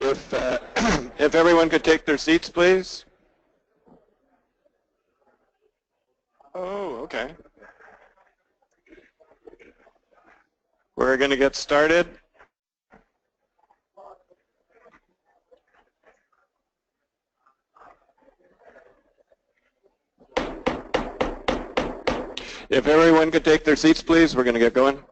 If everyone could take their seats, please. Oh, okay. We're going to get started. If everyone could take their seats, please, we're going to get going.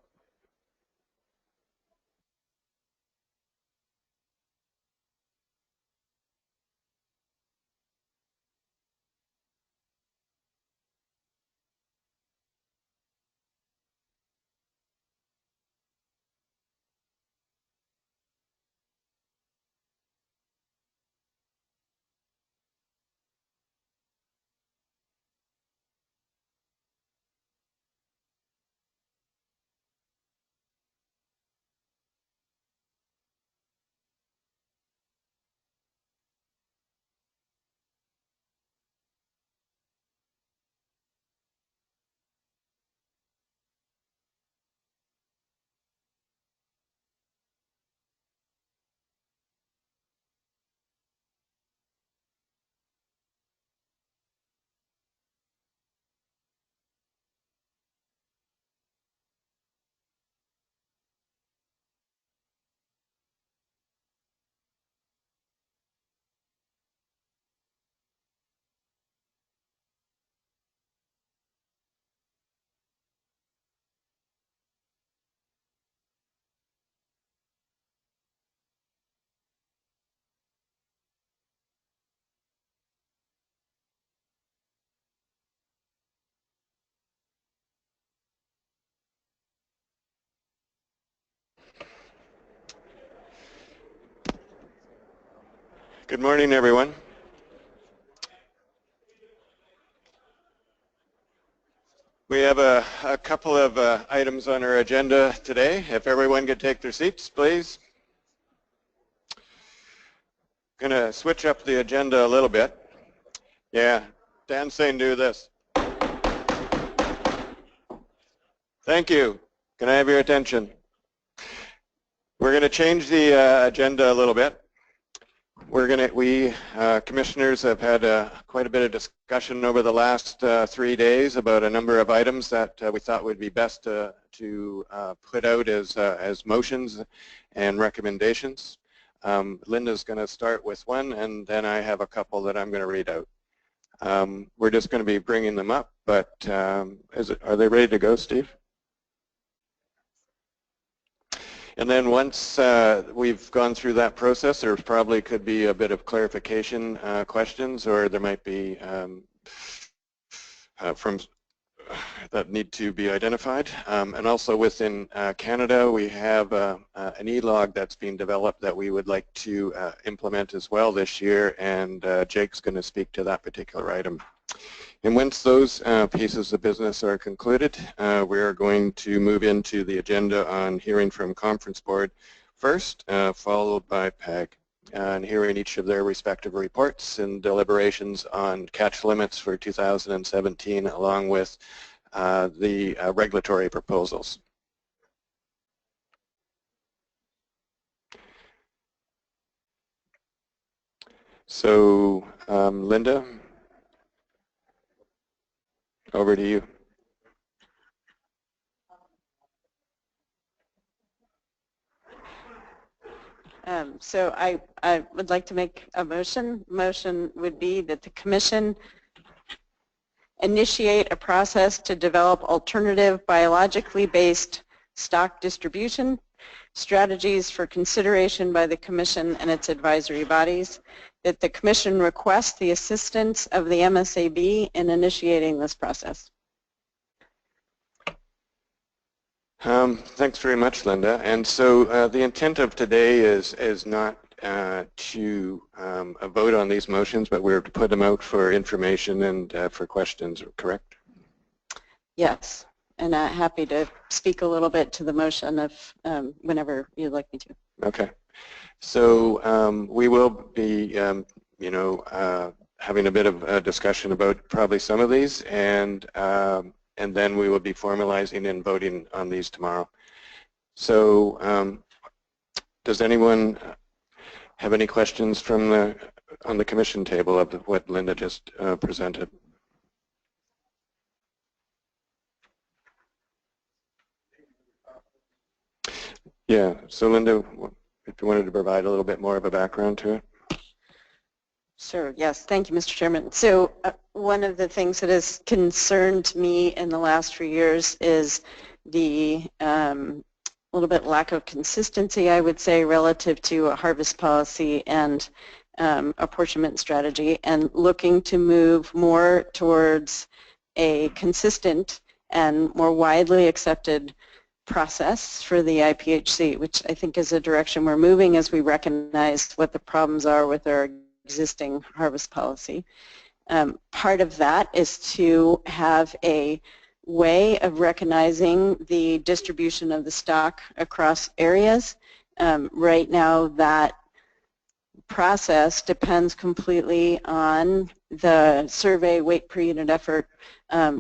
Good morning, everyone. We have a couple of items on our agenda today. If everyone could take their seats, please. Going to switch up the agenda a little bit. Yeah, Dan's saying do this. Thank you. Can I have your attention? We're going to change the agenda a little bit. We commissioners have had quite a bit of discussion over the last 3 days about a number of items that we thought would be best to put out as motions and recommendations. Linda's going to start with one, and then I have a couple that I'm going to read out. We're just going to be bringing them up, but are they ready to go, Steve? And then once we've gone through that process, there probably could be a bit of clarification questions, or there might be that need to be identified. And also within Canada, we have an e-log that's being developed that we would like to implement as well this year, and Jake's going to speak to that particular item. And once those pieces of business are concluded, we are going to move into the agenda on hearing from Conference Board first, followed by PAG, and hearing each of their respective reports and deliberations on catch limits for 2017, along with the regulatory proposals. So, Linda, over to you. So I would like to make a motion. Motion would be that the Commission initiate a process to develop alternative biologically based stock distribution strategies for consideration by the Commission and its advisory bodies, that the Commission request the assistance of the MSAB in initiating this process. Thanks very much, Linda. And so the intent of today is not to vote on these motions, but we're to put them out for information and for questions, correct? Yes, and happy to speak a little bit to the motion if whenever you'd like me to. Okay. So we will be, having a bit of a discussion about probably some of these, and then we will be formalizing and voting on these tomorrow. So does anyone have any questions from on the commission table of what Linda just presented? Yeah, so Linda, if you wanted to provide a little bit more of a background to it. Sure, yes. Thank you, Mr. Chairman. So one of the things that has concerned me in the last few years is the little bit lack of consistency, I would say, relative to a harvest policy and apportionment strategy, and looking to move more towards a consistent and more widely accepted process for the IPHC, which I think is a direction we're moving as we recognize what the problems are with our existing harvest policy. Part of that is to have a way of recognizing the distribution of the stock across areas. Right now, that process depends completely on the survey weight per unit effort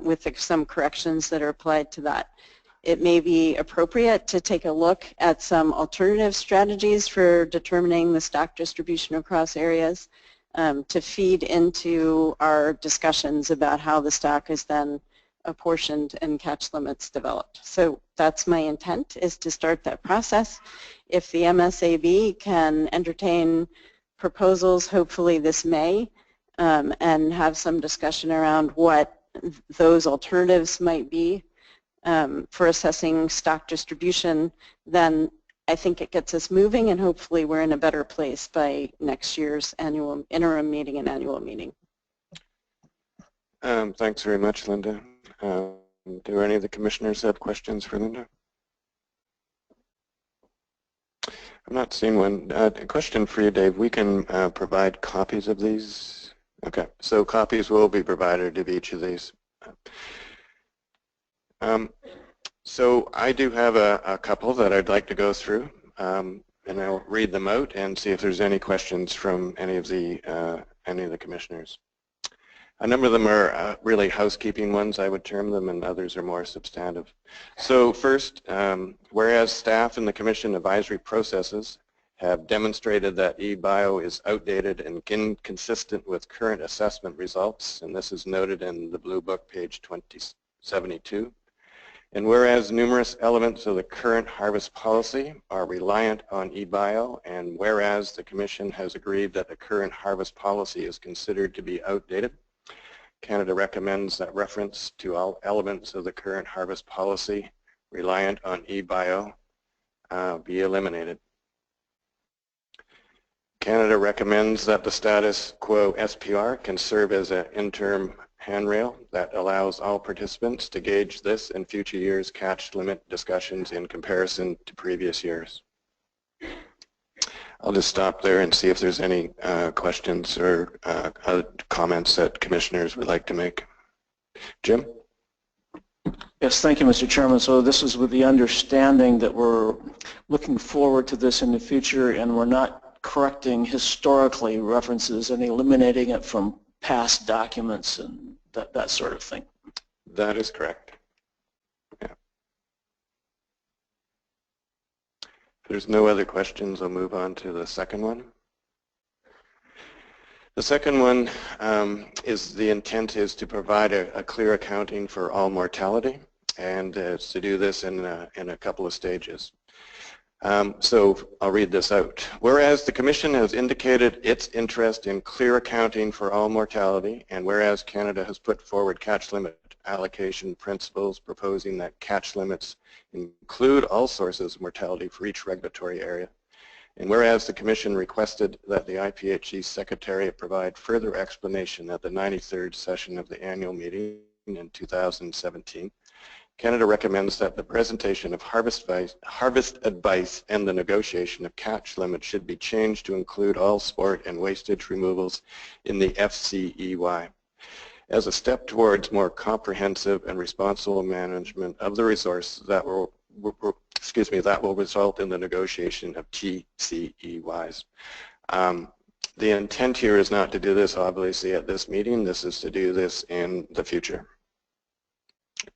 with some corrections that are applied to that. It may be appropriate to take a look at some alternative strategies for determining the stock distribution across areas to feed into our discussions about how the stock is then apportioned and catch limits developed. So that's my intent, is to start that process. If the MSAB can entertain proposals, hopefully this May, and have some discussion around what those alternatives might be for assessing stock distribution, then I think it gets us moving, and hopefully we're in a better place by next year's annual interim meeting and annual meeting. Thanks very much, Linda. Do any of the commissioners have questions for Linda? I'm not seeing one. A question for you, Dave. We can provide copies of these. Okay, so copies will be provided of each of these. So I do have a couple that I'd like to go through, and I'll read them out and see if there's any questions from any of the commissioners. A number of them are really housekeeping ones, I would term them, and others are more substantive. So first, whereas staff and the Commission advisory processes have demonstrated that eBio is outdated and inconsistent with current assessment results, and this is noted in the Blue Book, page 2072. And whereas numerous elements of the current harvest policy are reliant on eBio, and whereas the Commission has agreed that the current harvest policy is considered to be outdated, Canada recommends that reference to all elements of the current harvest policy reliant on eBio be eliminated. Canada recommends that the status quo SPR can serve as an interim handrail that allows all participants to gauge this and future years' catch limit discussions in comparison to previous years. I'll just stop there and see if there's any questions or comments that commissioners would like to make. Jim? Yes, thank you, Mr. Chairman. So this is with the understanding that we're looking forward to this in the future, and we're not correcting historically references and eliminating it from past documents and that sort of thing. That is correct. Yeah. If there's no other questions, I'll move on to the second one. The second one is the intent is to provide a clear accounting for all mortality, and it's to do this in a couple of stages. So I'll read this out. Whereas the Commission has indicated its interest in clear accounting for all mortality, and whereas Canada has put forward catch limit allocation principles proposing that catch limits include all sources of mortality for each regulatory area, and whereas the Commission requested that the IPHC Secretariat provide further explanation at the 93rd session of the annual meeting in 2017, Canada recommends that the presentation of harvest advice and the negotiation of catch limits should be changed to include all sport and wastage removals in the FCEY. As a step towards more comprehensive and responsible management of the resource that will result in the negotiation of TCEYs. The intent here is not to do this obviously at this meeting. This is to do this in the future.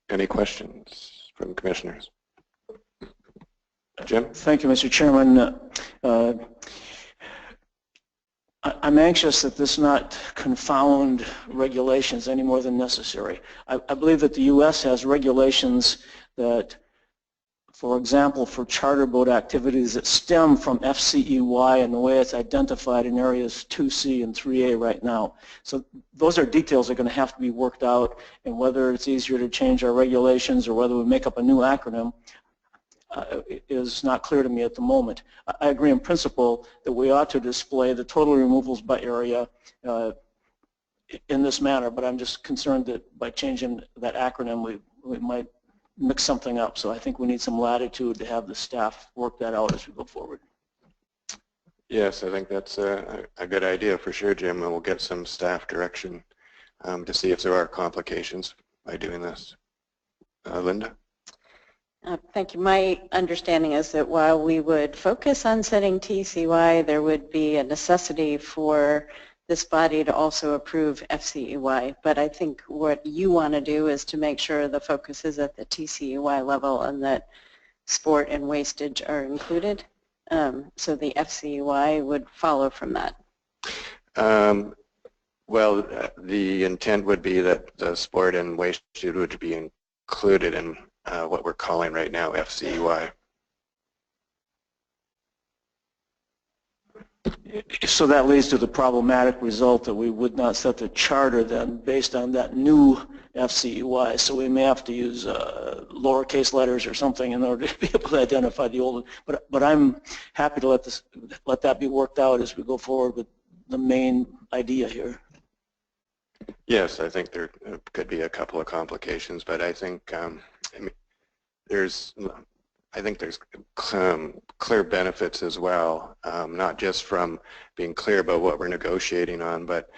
Any questions from commissioners? Jim? Thank you, Mr. Chairman. I'm anxious that this not confound regulations any more than necessary. I believe that the U.S. has regulations that, for example, for charter boat activities that stem from FCEY and the way it's identified in areas 2C and 3A right now. So those are details that are going to have to be worked out, and whether it's easier to change our regulations or whether we make up a new acronym is not clear to me at the moment. I agree in principle that we ought to display the total removals by area in this manner, but I'm just concerned that by changing that acronym we might mix something up. So I think we need some latitude to have the staff work that out as we go forward. Yes, I think that's a good idea for sure, Jim, and we'll get some staff direction to see if there are complications by doing this. Linda? Thank you. My understanding is that while we would focus on setting TCY, there would be a necessity for this body to also approve FCEY. But I think what you want to do is to make sure the focus is at the TCEY level and that sport and wastage are included. So the FCEY would follow from that. Well, the intent would be that the sport and wastage would be included in what we're calling right now FCEY. So that leads to the problematic result that we would not set the charter then based on that new FCEY. So we may have to use lowercase letters or something in order to be able to identify the old one. But I'm happy to let that be worked out as we go forward with the main idea here. Yes, I think there could be a couple of complications, but I think there's clear benefits as well, not just from being clear about what we're negotiating on, but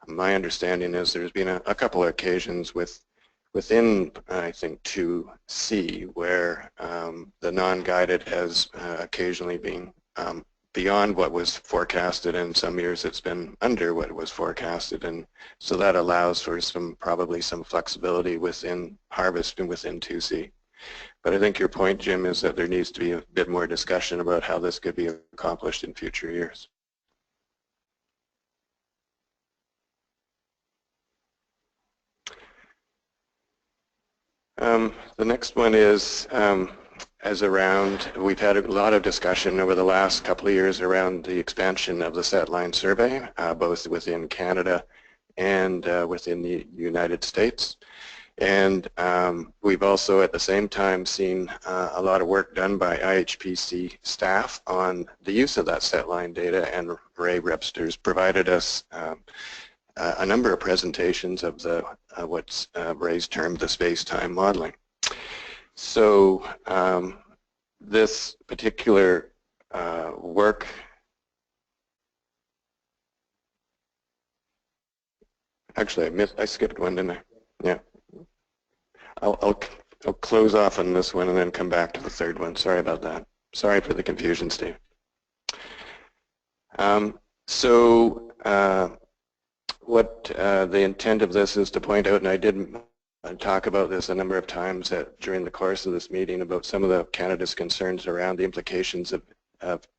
my understanding is there's been a couple of occasions within, I think, 2C where the non-guided has occasionally been beyond what was forecasted, and some years it's been under what was forecasted, and so that allows for probably some flexibility within harvest and within 2C. But I think your point, Jim, is that there needs to be a bit more discussion about how this could be accomplished in future years. The next one is we've had a lot of discussion over the last couple of years around the expansion of the set line survey, both within Canada and within the United States. And we've also at the same time seen a lot of work done by IPHC staff on the use of that set line data, and Ray Repster's provided us a number of presentations of what's Ray's termed the space-time modeling. So this particular work actually I skipped one, didn't I? Yeah. I'll close off on this one and then come back to the third one. Sorry about that. Sorry for the confusion, Steve. What the intent of this is to point out, and I did talk about this a number of times during the course of this meeting, about some of Canada's concerns around the implications of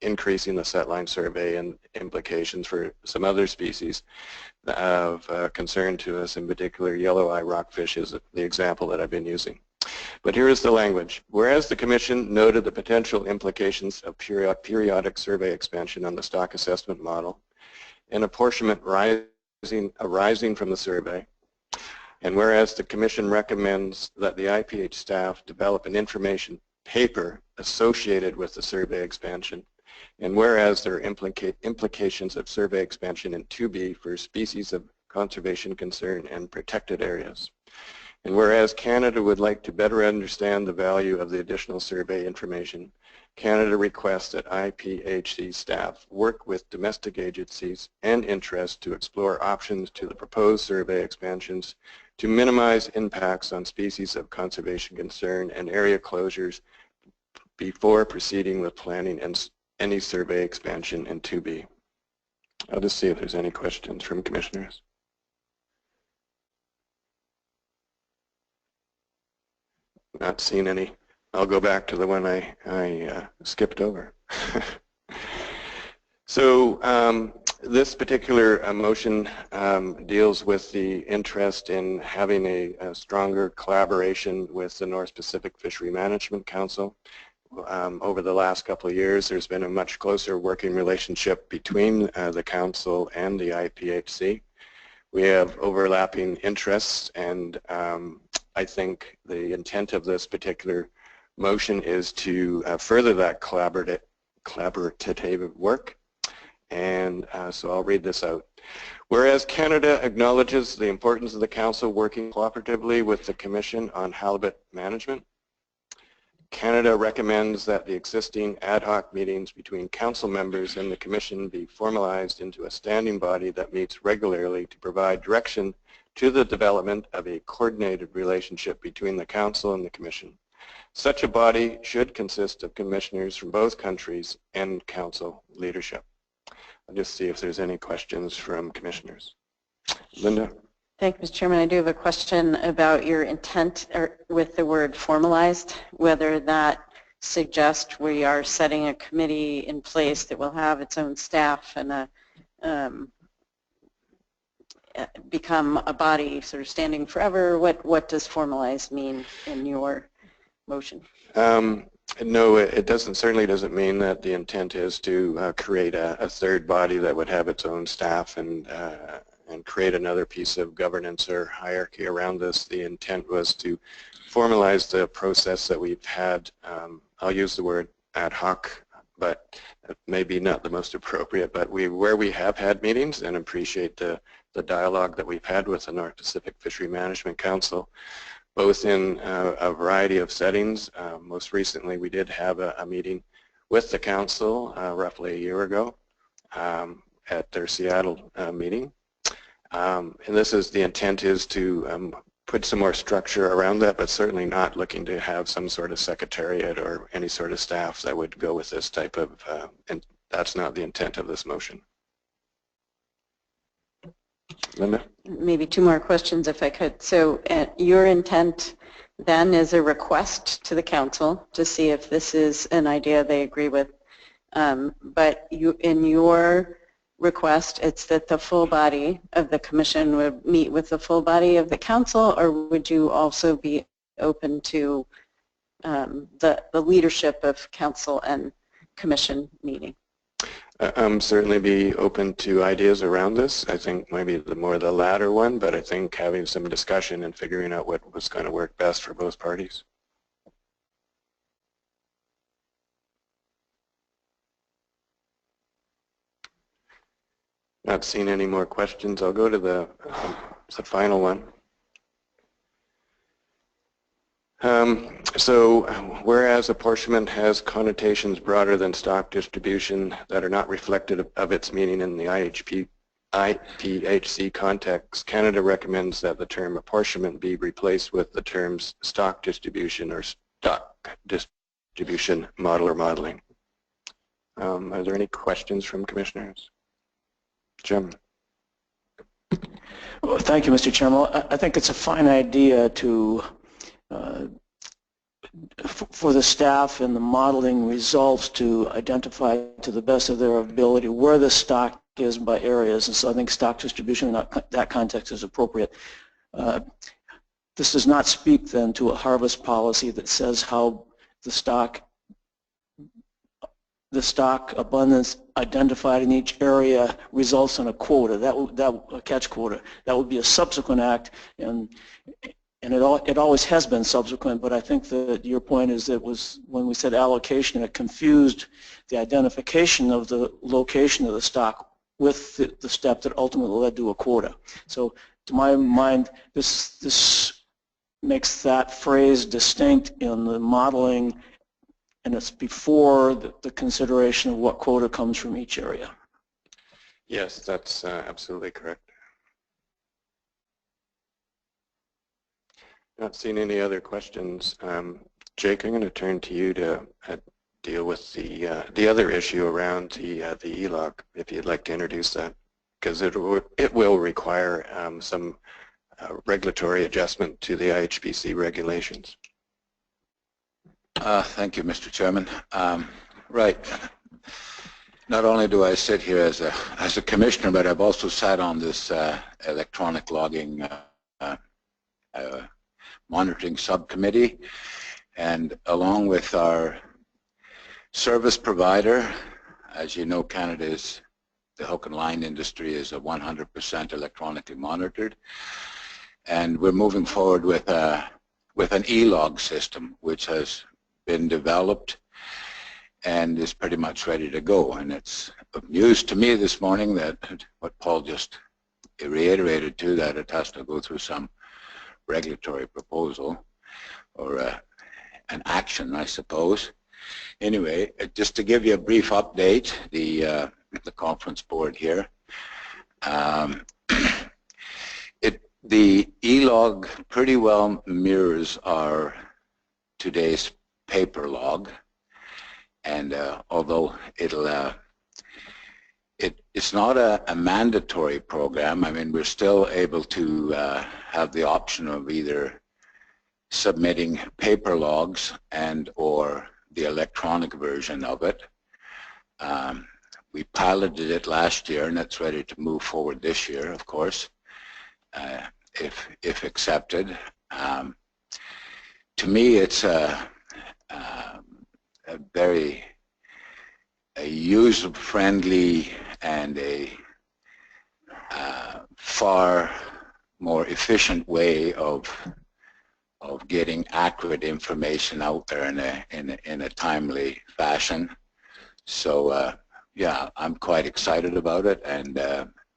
increasing the set line survey and implications for some other species of concern to us. In particular, yellow-eye rockfish is the example that I've been using. But here is the language. Whereas the Commission noted the potential implications of periodic survey expansion on the stock assessment model and apportionment arising from the survey, and whereas the Commission recommends that the IPH staff develop an information paper associated with the survey expansion, and whereas there are implications of survey expansion in 2B for species of conservation concern and protected areas, and whereas Canada would like to better understand the value of the additional survey information, Canada requests that IPHC staff work with domestic agencies and interests to explore options to the proposed survey expansions to minimize impacts on species of conservation concern and area closures before proceeding with planning and any survey expansion in 2B. I'll just see if there's any questions from commissioners. Not seeing any. I'll go back to the one I skipped over. So This particular motion deals with the interest in having a stronger collaboration with the North Pacific Fishery Management Council. Over the last couple of years, there's been a much closer working relationship between the Council and the IPHC. We have overlapping interests, and I think the intent of this particular motion is to further that collaborative work. And so I'll read this out. Whereas Canada acknowledges the importance of the Council working cooperatively with the Commission on halibut management, Canada recommends that the existing ad hoc meetings between Council members and the Commission be formalized into a standing body that meets regularly to provide direction to the development of a coordinated relationship between the Council and the Commission. Such a body should consist of commissioners from both countries and Council leadership. I'll just see if there's any questions from commissioners. Linda? Thank you, Mr. Chairman. I do have a question about your intent with the word formalized, whether that suggests we are setting a committee in place that will have its own staff and become a body sort of standing forever. What does formalized mean in your motion? No, it certainly doesn't mean that the intent is to create a third body that would have its own staff and create another piece of governance or hierarchy around this. The intent was to formalize the process that we've had. I'll use the word ad hoc, but maybe not the most appropriate, but where we have had meetings and appreciate the dialogue that we've had with the North Pacific Fishery Management Council, both in a variety of settings. Most recently, we did have a meeting with the Council roughly a year ago at their Seattle meeting. And the intent is to put some more structure around that, but certainly not looking to have some sort of secretariat or any sort of staff that would go with this type of, and that's not the intent of this motion. Linda? Maybe two more questions if I could. So your intent then is a request to the Council to see if this is an idea they agree with, but in your request it's that the full body of the Commission would meet with the full body of the Council, or would you also be open to the leadership of Council and Commission meeting? Certainly be open to ideas around this. I think maybe more the latter one, but I think having some discussion and figuring out what was going to work best for both parties. Not seeing any more questions. I'll go to the final one. So whereas apportionment has connotations broader than stock distribution that are not reflected of its meaning in the IPHC context, Canada recommends that the term apportionment be replaced with the terms stock distribution or stock distribution model or modeling. Are there any questions from commissioners? Jim? Well, thank you, Mr. Chairman. I think it's a fine idea to for the staff and the modeling results to identify to the best of their ability where the stock is by areas, and so I think stock distribution in that context is appropriate. This does not speak then to a harvest policy that says how the stock abundance identified in each area results in a quota, a catch quota. That would be a subsequent act, and it always has been subsequent, but I think that your point is that when we said allocation, it confused the identification of the location of the stock with the step that ultimately led to a quota. So to my mind, this makes that phrase distinct in the modeling, and it's before the consideration of what quota comes from each area. Yes, that's absolutely correct. Not seeing any other questions. Jake, I'm going to turn to you to deal with the other issue around the ELOC, if you'd like to introduce that, because it will require some regulatory adjustment to the IHBC regulations. Thank you, Mr. Chairman. Right. Not only do I sit here as a commissioner, but I've also sat on this electronic logging monitoring subcommittee, and along with our service provider, as you know, Canada's the hook and line industry is 100% electronically monitored, and we're moving forward with an e-log system which has been developed and is pretty much ready to go. And it's of news to me this morning that what Paul just reiterated too, that it has to go through some regulatory proposal or an action, I suppose. Anyway, just to give you a brief update, the conference board here, the e-log pretty well mirrors our today's paper log, and although it's not a mandatory program, I mean, we're still able to have the option of either submitting paper logs and or the electronic version of it. We piloted it last year, and it's ready to move forward this year, of course, if accepted. To me, it's a very user-friendly and a far more efficient way of getting accurate information out there in a timely fashion. So yeah, I'm quite excited about it and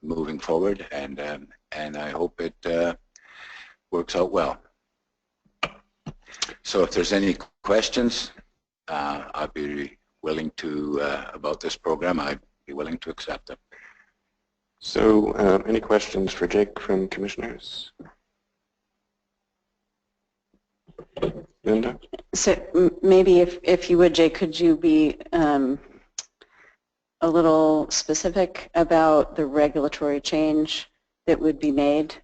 moving forward, and I hope it works out well. So if there's any questions, I'd be willing to about this program. I'd be willing to accept them. So any questions for Jake from commissioners? Linda? So maybe if you would, Jake, could you be a little specific about the regulatory change that would be made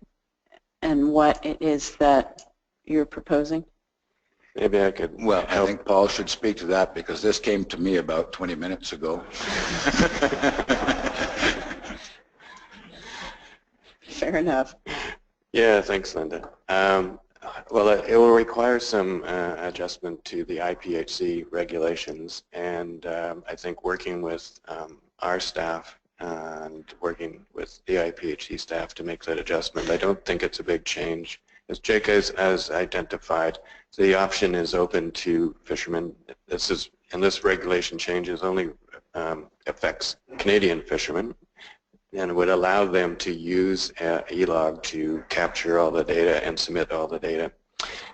and what it is that you're proposing? Maybe I could. Well, I think Paul should speak to that because this came to me about 20 minutes ago. Fair enough. Yeah, thanks, Linda. Well, it will require some adjustment to the IPHC regulations, and I think working with our staff and working with the IPHC staff to make that adjustment, I don't think it's a big change. As Jake has identified, the option is open to fishermen. This regulation changes only affects Canadian fishermen, and it would allow them to use e-log to capture all the data and submit all the data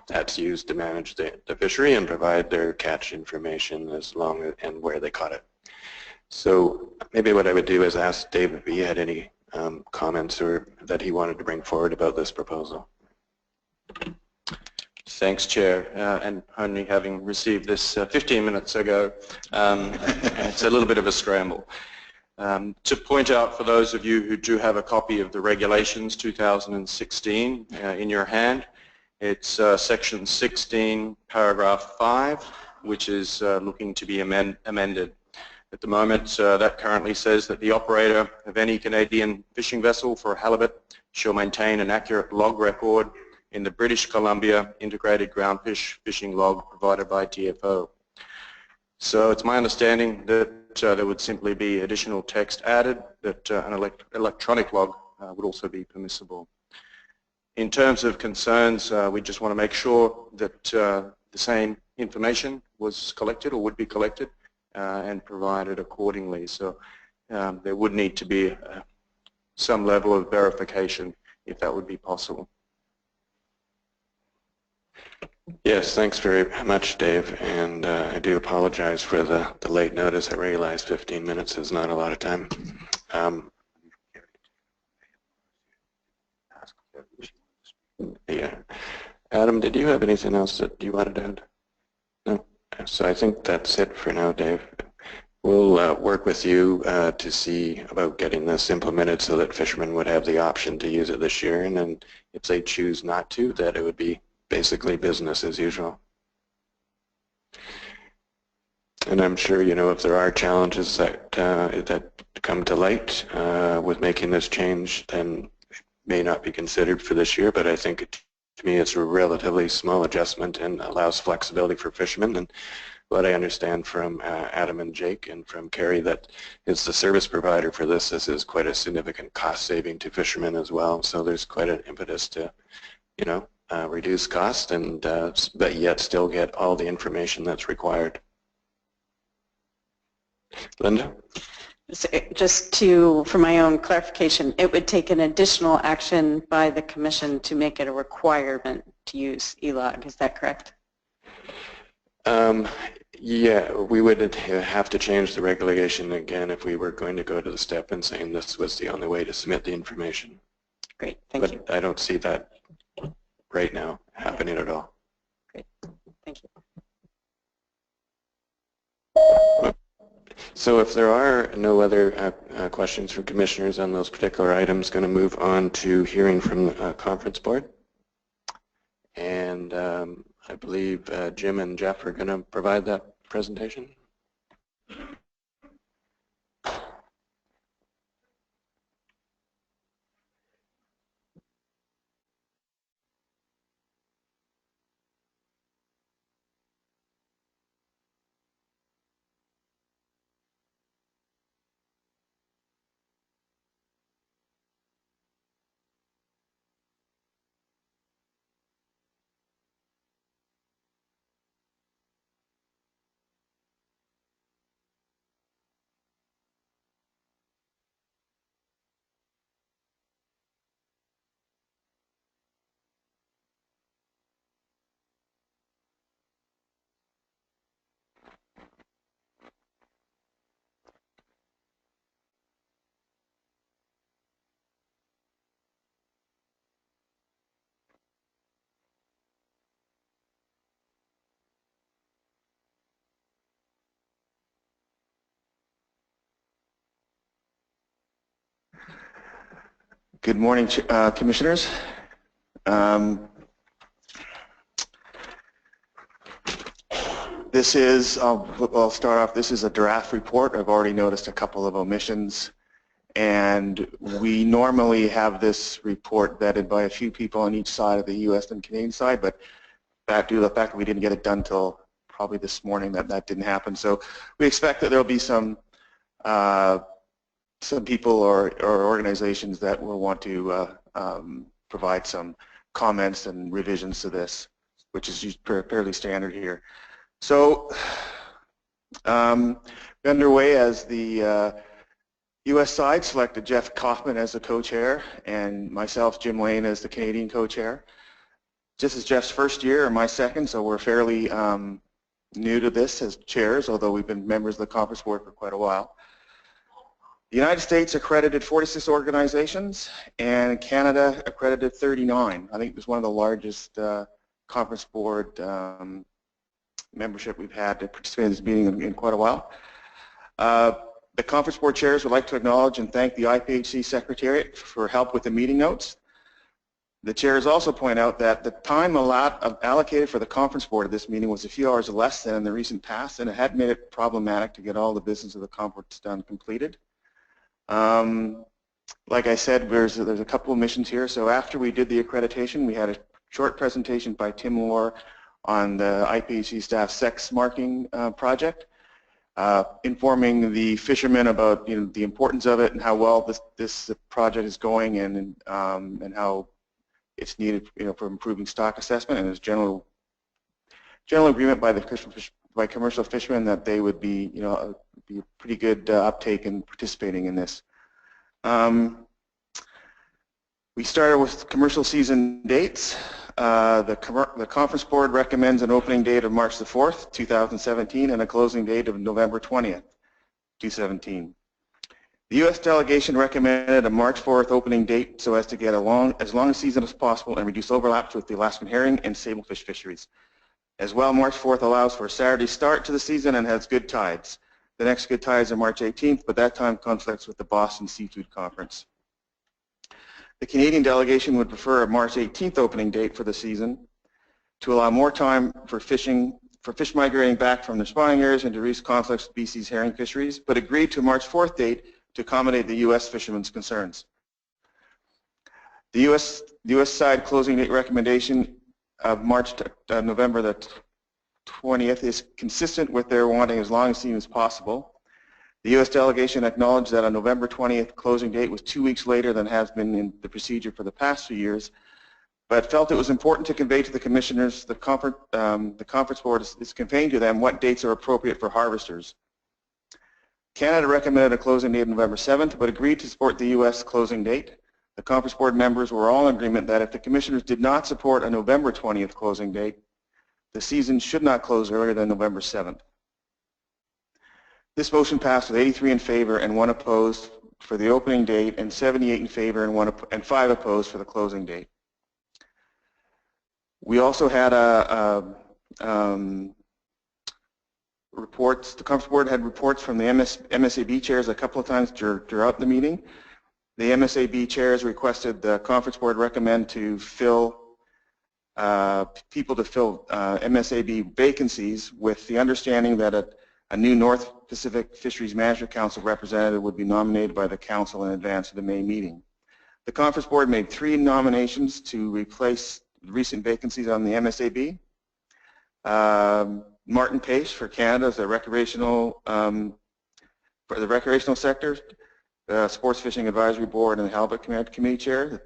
that's used to manage the fishery and provide their catch information as long as, and where they caught it. So maybe what I would do is ask Dave if he had any comments or that he wanted to bring forward about this proposal. Thanks, Chair. And only having received this 15 minutes ago, it's a little bit of a scramble. To point out for those of you who do have a copy of the regulations 2016 in your hand, it's section 16 paragraph 5, which is looking to be amended. At the moment, that currently says that the operator of any Canadian fishing vessel for halibut shall maintain an accurate log record in the British Columbia Integrated Groundfish Fishing Log provided by TFO. So it's my understanding that there would simply be additional text added, that an electronic log would also be permissible. In terms of concerns, we just want to make sure that the same information was collected or would be collected and provided accordingly. So there would need to be some level of verification if that would be possible. Yes, thanks very much, Dave, and I do apologize for the late notice. I realize 15 minutes is not a lot of time. Yeah. Adam, did you have anything else that you wanted to add? No? So I think that's it for now, Dave. We'll work with you to see about getting this implemented so that fishermen would have the option to use it this year, and then if they choose not to, that it would be basically business as usual. And I'm sure, you know, if there are challenges that that come to light with making this change, then it may not be considered for this year, but I think to me it's a relatively small adjustment and allows flexibility for fishermen. And what I understand from Adam and Jake and from Kerry, that is the service provider for this is quite a significant cost saving to fishermen as well. So there's quite an impetus to, you know, reduce cost and but yet still get all the information that's required. Linda? Just for my own clarification, it would take an additional action by the Commission to make it a requirement to use e-log. Is that correct? Yeah, we would have to change the regulation again if we were going to go to the step and saying this was the only way to submit the information. Great, thank you. But I don't see that right now happening at all. Great, thank you. So if there are no other questions from commissioners on those particular items, going to move on to hearing from the conference board. And I believe Jim and Jeff are going to provide that presentation. Good morning, Commissioners. This is, I'll start off, this is a draft report. I've already noticed a couple of omissions, and we normally have this report vetted by a few people on each side of the U.S. and Canadian side, but due to the fact that we didn't get it done till probably this morning, that didn't happen. So we expect that there'll be some people or organizations that will want to provide some comments and revisions to this, which is fairly standard here. So underway as the U.S. side selected Jeff Kaufman as the co-chair and myself, Jim Lane, as the Canadian co-chair. This is Jeff's first year and my second, so we're fairly new to this as chairs, although we've been members of the conference board for quite a while. The United States accredited 46 organizations, and Canada accredited 39. I think it was one of the largest conference board membership we've had to participate in this meeting in quite a while. The conference board chairs would like to acknowledge and thank the IPHC Secretariat for help with the meeting notes. The chairs also point out that the time allocated for the conference board at this meeting was a few hours less than in the recent past, and it had made it problematic to get all the business of the conference done completed. Like I said, there's a couple of missions here. So after we did the accreditation, we had a short presentation by Tim Lohr on the IPHC Staff sex marking project, informing the fishermen about the importance of it and how well this project is going and how it's needed for improving stock assessment. And there's general agreement by commercial fishermen that they would be be a pretty good uptake in participating in this. We started with commercial season dates. The conference board recommends an opening date of March the 4th, 2017, and a closing date of November 20th, 2017. The U.S. delegation recommended a March 4th opening date so as to get as long a season as possible and reduce overlaps with the Alaskan herring and sablefish fisheries. As well, March 4th allows for a Saturday start to the season and has good tides. The next good tides are March 18th, but that time conflicts with the Boston Seafood Conference. The Canadian delegation would prefer a March 18th opening date for the season to allow more time for fishing for fish migrating back from their spawning areas and to reduce conflicts with BC's herring fisheries, but agreed to a March 4th date to accommodate the U.S. fishermen's concerns. The U.S. side closing date recommendation of November the 20th is consistent with their wanting as long as soon as possible. The U.S. delegation acknowledged that a November 20th closing date was 2 weeks later than has been in the procedure for the past few years, but felt it was important to convey to the commissioners, the conference board is conveying to them what dates are appropriate for harvesters. Canada recommended a closing date of November 7th, but agreed to support the U.S. closing date. The conference board members were all in agreement that if the commissioners did not support a November 20th closing date, the season should not close earlier than November 7th. This motion passed with 83 in favor and 1 opposed for the opening date and 78 in favor and 5 opposed for the closing date. We also had reports, the conference board had reports from the MSAB chairs a couple of times throughout the meeting. The MSAB chairs requested the conference board recommend to fill people to fill MSAB vacancies with the understanding that a new North Pacific Fisheries Management Council representative would be nominated by the council in advance of the May meeting. The conference board made 3 nominations to replace recent vacancies on the MSAB. Martin Pace for Canada as the recreational for the recreational sector, Sports Fishing Advisory Board and the Halibut Committee Chair.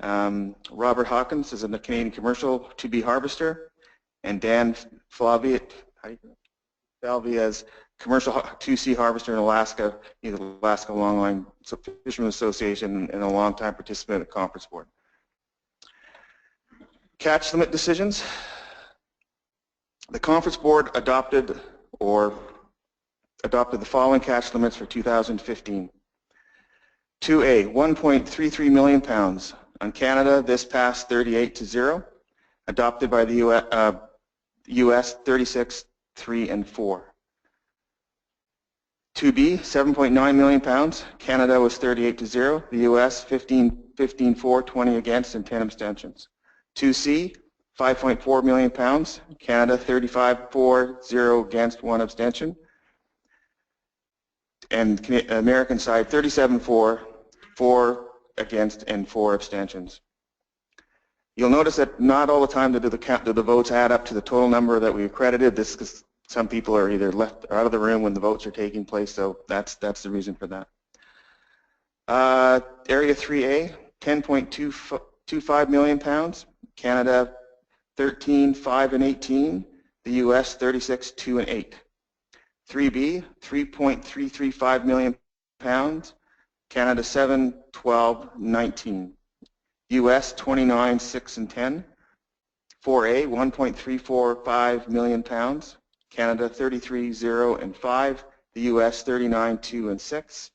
Robert Hawkins is a Canadian commercial to-be harvester, and Dan Flavia as commercial 2C harvester in Alaska, the Alaska Longline Fishermen Association, and a longtime participant at the conference board. Catch limit decisions. The conference board adopted the following catch limits for 2015. 2A, 1.33 million pounds. On Canada, this passed 38-0. Adopted by the US 36, 3, and 4. 2B, 7.9 million pounds. Canada was 38-0. The US 15-4, 20 against, and 10 abstentions. 2C, 5.4 million pounds. Canada 35-4, 0 against, 1 abstention. And American side 37-4, 4 against, and 4 abstentions. You'll notice that not all the time do the votes add up to the total number that we accredited. This is some people are either left or out of the room when the votes are taking place, so that's the reason for that. Area 3A, 10.25 million pounds. Canada 13, 5, and 18. The US 36, 2, and 8. 3B, 3.335 million pounds. Canada 7, 12, 19. US 29, 6, and 10. 4A, 1.345 million pounds. Canada 33, 0, and 5. The US 39, 2, and 6.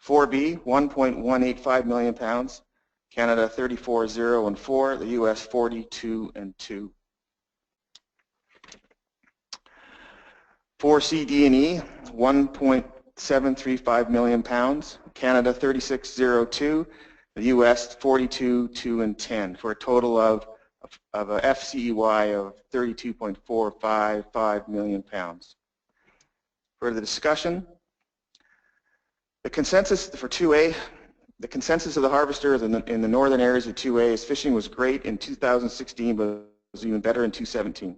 4B, 1.185 million pounds. Canada 34, 0, and 4. The US 42, and 2. 4C, D, and E, 1.735 million pounds. Canada 36, 0, 2. The US 42, 2, and 10, for a total of a FCEY of 32.455 million pounds. For the discussion, the consensus for 2A, the consensus of the harvesters in the northern areas of 2A is fishing was great in 2016, but was even better in 2017.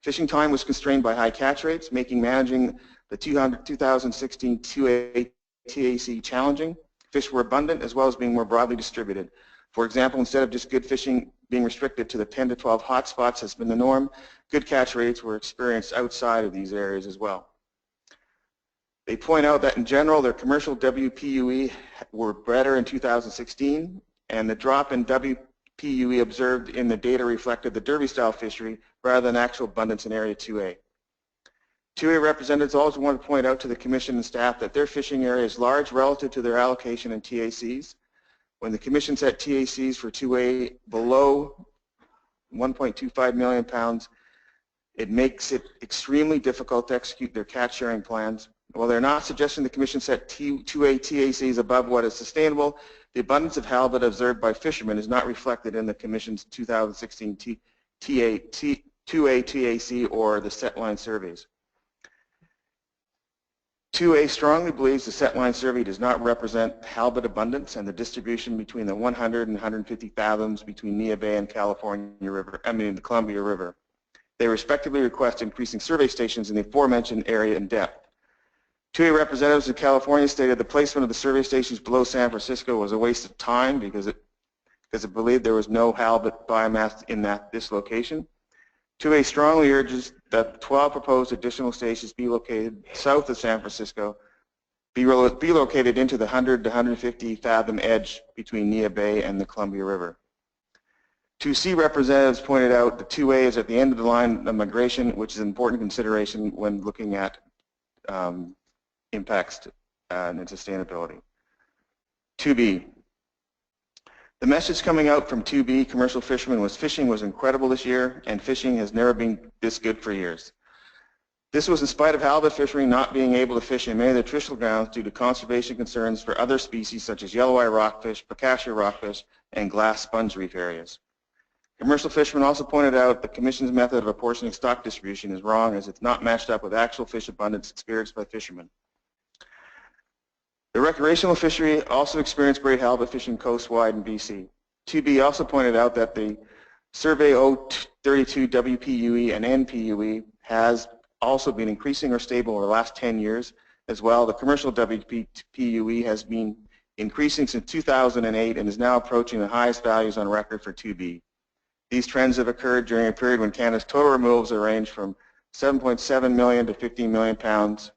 Fishing time was constrained by high catch rates, making managing the 2016 2A TAC challenging. Fish were abundant as well as being more broadly distributed. For example, instead of just good fishing being restricted to the 10 to 12 hotspots has been the norm, good catch rates were experienced outside of these areas as well. They point out that in general their commercial WPUE were better in 2016, and the drop in WPUE observed in the data reflected the derby style fishery rather than actual abundance in Area 2A. 2A representatives also want to point out to the Commission and staff that their fishing area is large relative to their allocation in TACs. When the Commission set TACs for 2A below 1.25 million pounds, it makes it extremely difficult to execute their catch sharing plans. While they're not suggesting the Commission set 2A TACs above what is sustainable, the abundance of halibut observed by fishermen is not reflected in the Commission's 2016 2A, TAC, or the set line surveys. 2A strongly believes the set line survey does not represent halibut abundance and the distribution between the 100 and 150 fathoms between Neah Bay and the Columbia River. They respectively request increasing survey stations in the aforementioned area and depth. 2A representatives of California stated the placement of the survey stations below San Francisco was a waste of time because it believed there was no halibut biomass in this location. 2A strongly urges that 12 proposed additional stations be located south of San Francisco, be located into the 100 to 150 fathom edge between Neah Bay and the Columbia River. 2C representatives pointed out that 2A is at the end of the line of migration, which is an important consideration when looking at impacts and sustainability. 2B. The message coming out from 2B commercial fishermen was fishing was incredible this year and fishing has never been this good for years. This was in spite of halibut fishery not being able to fish in many of the traditional grounds due to conservation concerns for other species such as yellow eye rockfish, Picassia rockfish, and glass sponge reef areas. Commercial fishermen also pointed out the Commission's method of apportioning stock distribution is wrong as it's not matched up with actual fish abundance experienced by fishermen. The recreational fishery also experienced great halibut fishing coastwide in BC. 2B also pointed out that the Survey 032 WPUE and NPUE has also been increasing or stable over the last 10 years. As well, the commercial WPUE has been increasing since 2008 and is now approaching the highest values on record for 2B. These trends have occurred during a period when Canada's total removals have ranged from 7.7 million to 15 million pounds.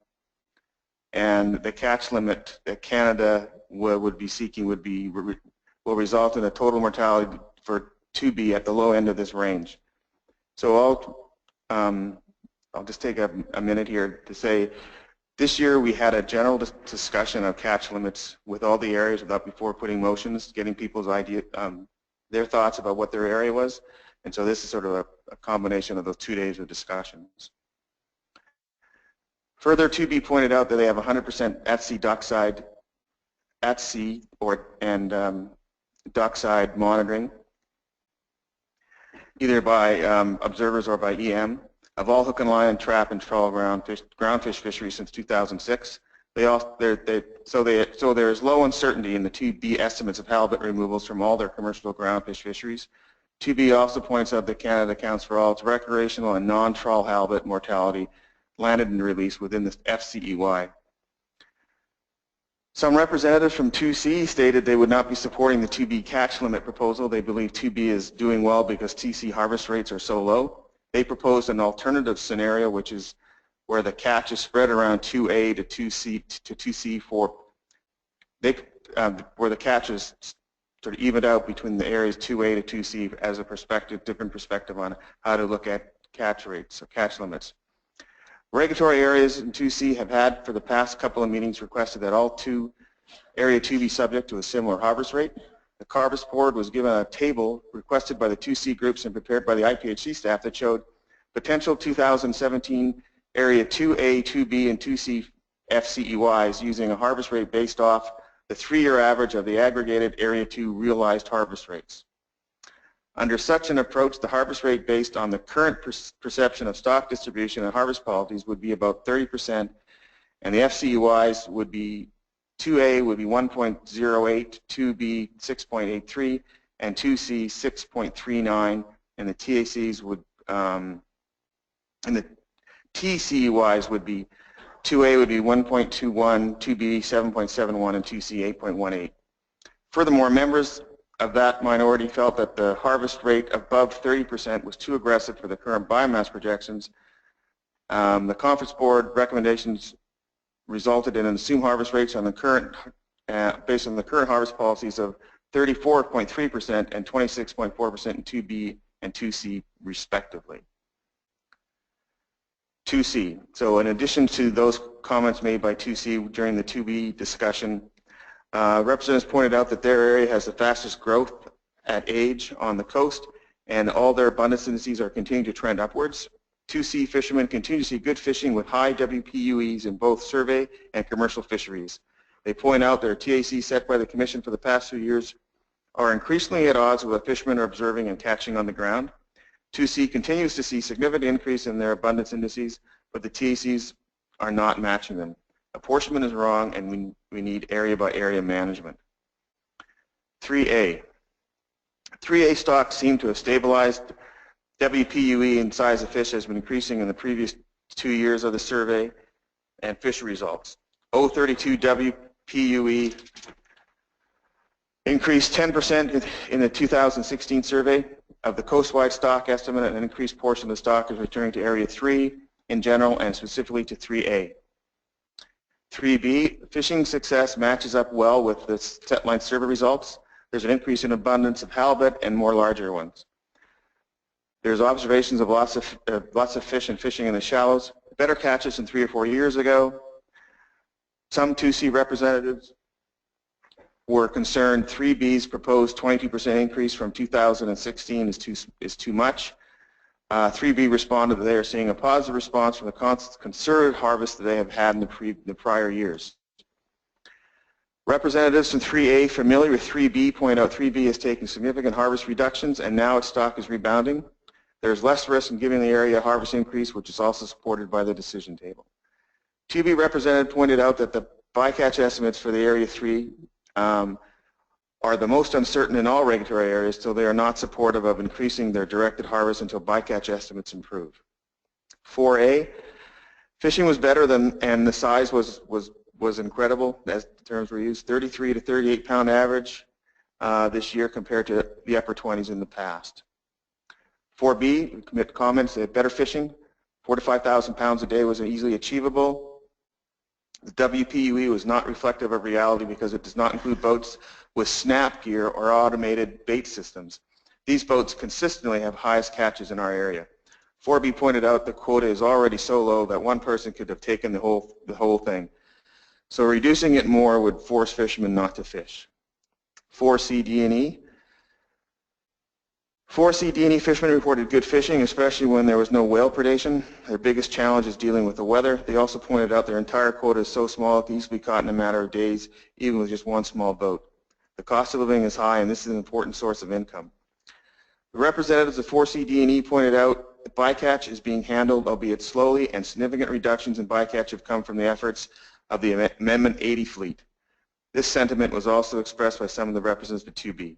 And the catch limit that Canada would be seeking will result in a total mortality for 2B at the low end of this range. So I'll just take a minute here to say this year we had a general discussion of catch limits with all the areas before putting motions, getting people's their thoughts about what their area was. And so this is sort of a combination of those 2 days of discussions. Further, 2B pointed out that they have 100% at-sea dockside, dockside monitoring, either by observers or by EM, of all hook and line, trap and trawl groundfish fisheries since 2006. So there is low uncertainty in the 2B estimates of halibut removals from all their commercial groundfish fisheries. 2B also points out that Canada accounts for all its recreational and non-trawl halibut mortality landed and released within the FCEY. Some representatives from 2C stated they would not be supporting the 2B catch limit proposal. They believe 2B is doing well because TC harvest rates are so low. They proposed an alternative scenario, which is where the catch is spread around 2A to 2C where the catch is sort of evened out between the areas 2A to 2C as a different perspective on how to look at catch rates or catch limits. Regulatory areas in 2C have had for the past couple of meetings requested that all Area 2 be subject to a similar harvest rate. The Harvest Board was given a table requested by the 2C groups and prepared by the IPHC staff that showed potential 2017 Area 2A, 2B, and 2C FCEYs using a harvest rate based off the 3-year average of the aggregated Area 2 realized harvest rates. Under such an approach, the harvest rate based on the current perception of stock distribution and harvest policies would be about 30%, and the FCEYs would be 2A would be 1.08, 2B 6.83, and 2C 6.39, and the TACs would and the TCEYs would be 2A would be 1.21, 2B 7.71, and 2C 8.18. Furthermore, members of that minority felt that the harvest rate above 30% was too aggressive for the current biomass projections. The Conference Board recommendations resulted in an assumed harvest rates on the current, based on the current harvest policies of 34.3% and 26.4% in 2B and 2C respectively. 2C. So in addition to those comments made by 2C during the 2B discussion, representatives pointed out that their area has the fastest growth at age on the coast, and all their abundance indices are continuing to trend upwards. 2C fishermen continue to see good fishing with high WPUEs in both survey and commercial fisheries. They point out their TAC set by the Commission for the past few years are increasingly at odds with what fishermen are observing and catching on the ground. 2C continues to see significant increase in their abundance indices, but the TACs are not matching them. Apportionment is wrong, and we need area-by-area management. 3A. 3A stocks seem to have stabilized. WPUE and size of fish has been increasing in the previous 2 years of the survey and fish results. 032 WPUE increased 10% in the 2016 survey. Of the coastwide stock estimate, an increased portion of the stock is returning to Area 3 in general and specifically to 3A. 3B, fishing success matches up well with the setline survey results. There's an increase in abundance of halibut and more larger ones. There's observations of lots of fish and fishing in the shallows, better catches than 3 or 4 years ago. Some 2C representatives were concerned 3B's proposed 22% increase from 2016 is too much. 3B responded that they are seeing a positive response from the concerted harvest that they have had in the prior years. Representatives from 3A familiar with 3B point out 3B is taking significant harvest reductions and now its stock is rebounding. There's less risk in giving the area a harvest increase, which is also supported by the decision table. 2B representative pointed out that the bycatch estimates for the Area 3 are the most uncertain in all regulatory areas, so they are not supportive of increasing their directed harvest until bycatch estimates improve. 4A, fishing was better than, and the size was incredible as the terms were used, 33 to 38 pound average this year compared to the upper 20s in the past. 4B, commit comments that better fishing, 4,000 to 5,000 pounds a day was easily achievable. The WPUE was not reflective of reality because it does not include boats with snap gear or automated bait systems. These boats consistently have highest catches in our area. 4B pointed out the quota is already so low that one person could have taken the whole thing. So reducing it more would force fishermen not to fish. 4C, D&E. 4C, D&E fishermen reported good fishing, especially when there was no whale predation. Their biggest challenge is dealing with the weather. They also pointed out their entire quota is so small it can easily be caught in a matter of days, even with just one small boat. The cost of living is high, and this is an important source of income. The representatives of 4C, D&E pointed out that bycatch is being handled, albeit slowly, and significant reductions in bycatch have come from the efforts of the Amendment 80 fleet. This sentiment was also expressed by some of the representatives of 2B.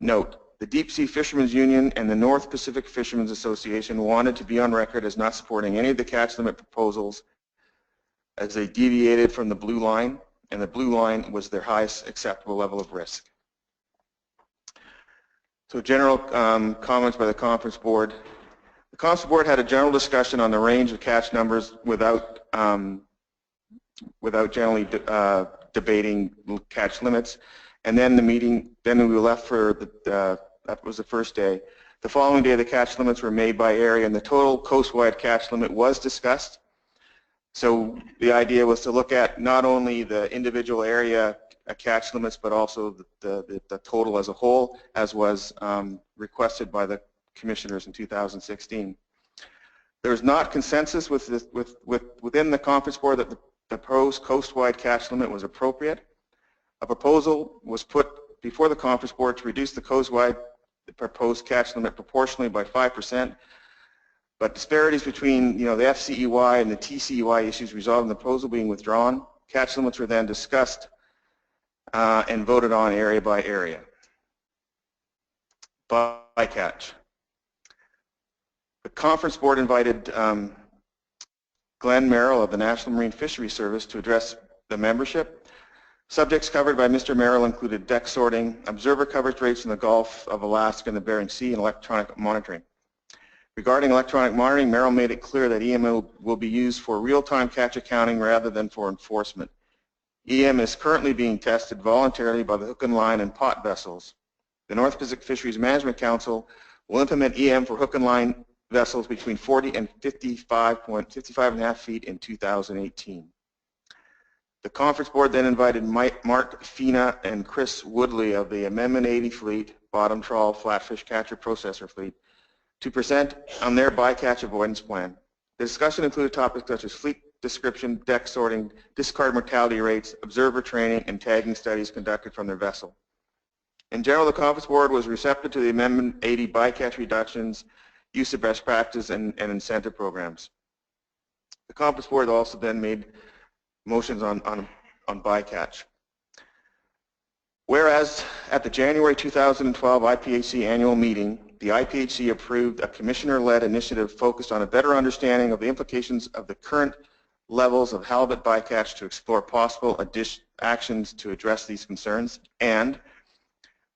Note, the Deep Sea Fishermen's Union and the North Pacific Fishermen's Association wanted to be on record as not supporting any of the catch limit proposals as they deviated from the blue line, and the blue line was their highest acceptable level of risk. So general comments by the conference board. The conference board had a general discussion on the range of catch numbers without generally debating catch limits. And then the meeting, then we were left for that was the first day. The following day the catch limits were made by area and the total coastwide catch limit was discussed. So the idea was to look at not only the individual area catch limits but also the total as a whole, as was requested by the commissioners in 2016. There was not consensus within the conference board that the proposed coastwide catch limit was appropriate. A proposal was put before the conference board to reduce the coastwide proposed catch limit proportionally by 5%, but disparities between the FCEY and the TCEY issues resolved in the proposal being withdrawn. Catch limits were then discussed and voted on area by area. Bycatch. The conference board invited Glenn Merrill of the National Marine Fisheries Service to address the membership. Subjects covered by Mr. Merrill included deck sorting, observer coverage rates in the Gulf of Alaska and the Bering Sea, and electronic monitoring. Regarding electronic monitoring, Merrill made it clear that EM will be used for real-time catch accounting rather than for enforcement. EM is currently being tested voluntarily by the hook and line and pot vessels. The North Pacific Fisheries Management Council will implement EM for hook and line vessels between 40 and 55.5 feet in 2018. The conference board then invited Mark Fina and Chris Woodley of the Amendment 80 fleet, bottom trawl, flatfish catcher processor fleet, to present on their bycatch avoidance plan. The discussion included topics such as fleet description, deck sorting, discard mortality rates, observer training, and tagging studies conducted from their vessel. In general, the Conference Board was receptive to the Amendment 80 bycatch reductions, use of best practice, and incentive programs. The Conference Board also then made motions on bycatch. Whereas at the January 2012 IPHC annual meeting, the IPHC approved a commissioner-led initiative focused on a better understanding of the implications of the current levels of halibut bycatch to explore possible actions to address these concerns. And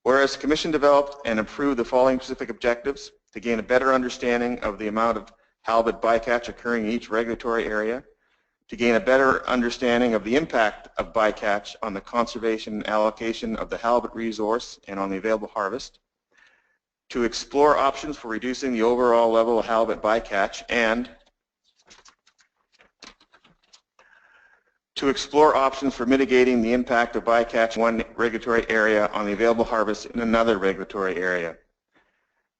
whereas the Commission developed and approved the following specific objectives to gain a better understanding of the amount of halibut bycatch occurring in each regulatory area, to gain a better understanding of the impact of bycatch on the conservation and allocation of the halibut resource and on the available harvest, to explore options for reducing the overall level of halibut bycatch, and to explore options for mitigating the impact of bycatch in one regulatory area on the available harvest in another regulatory area.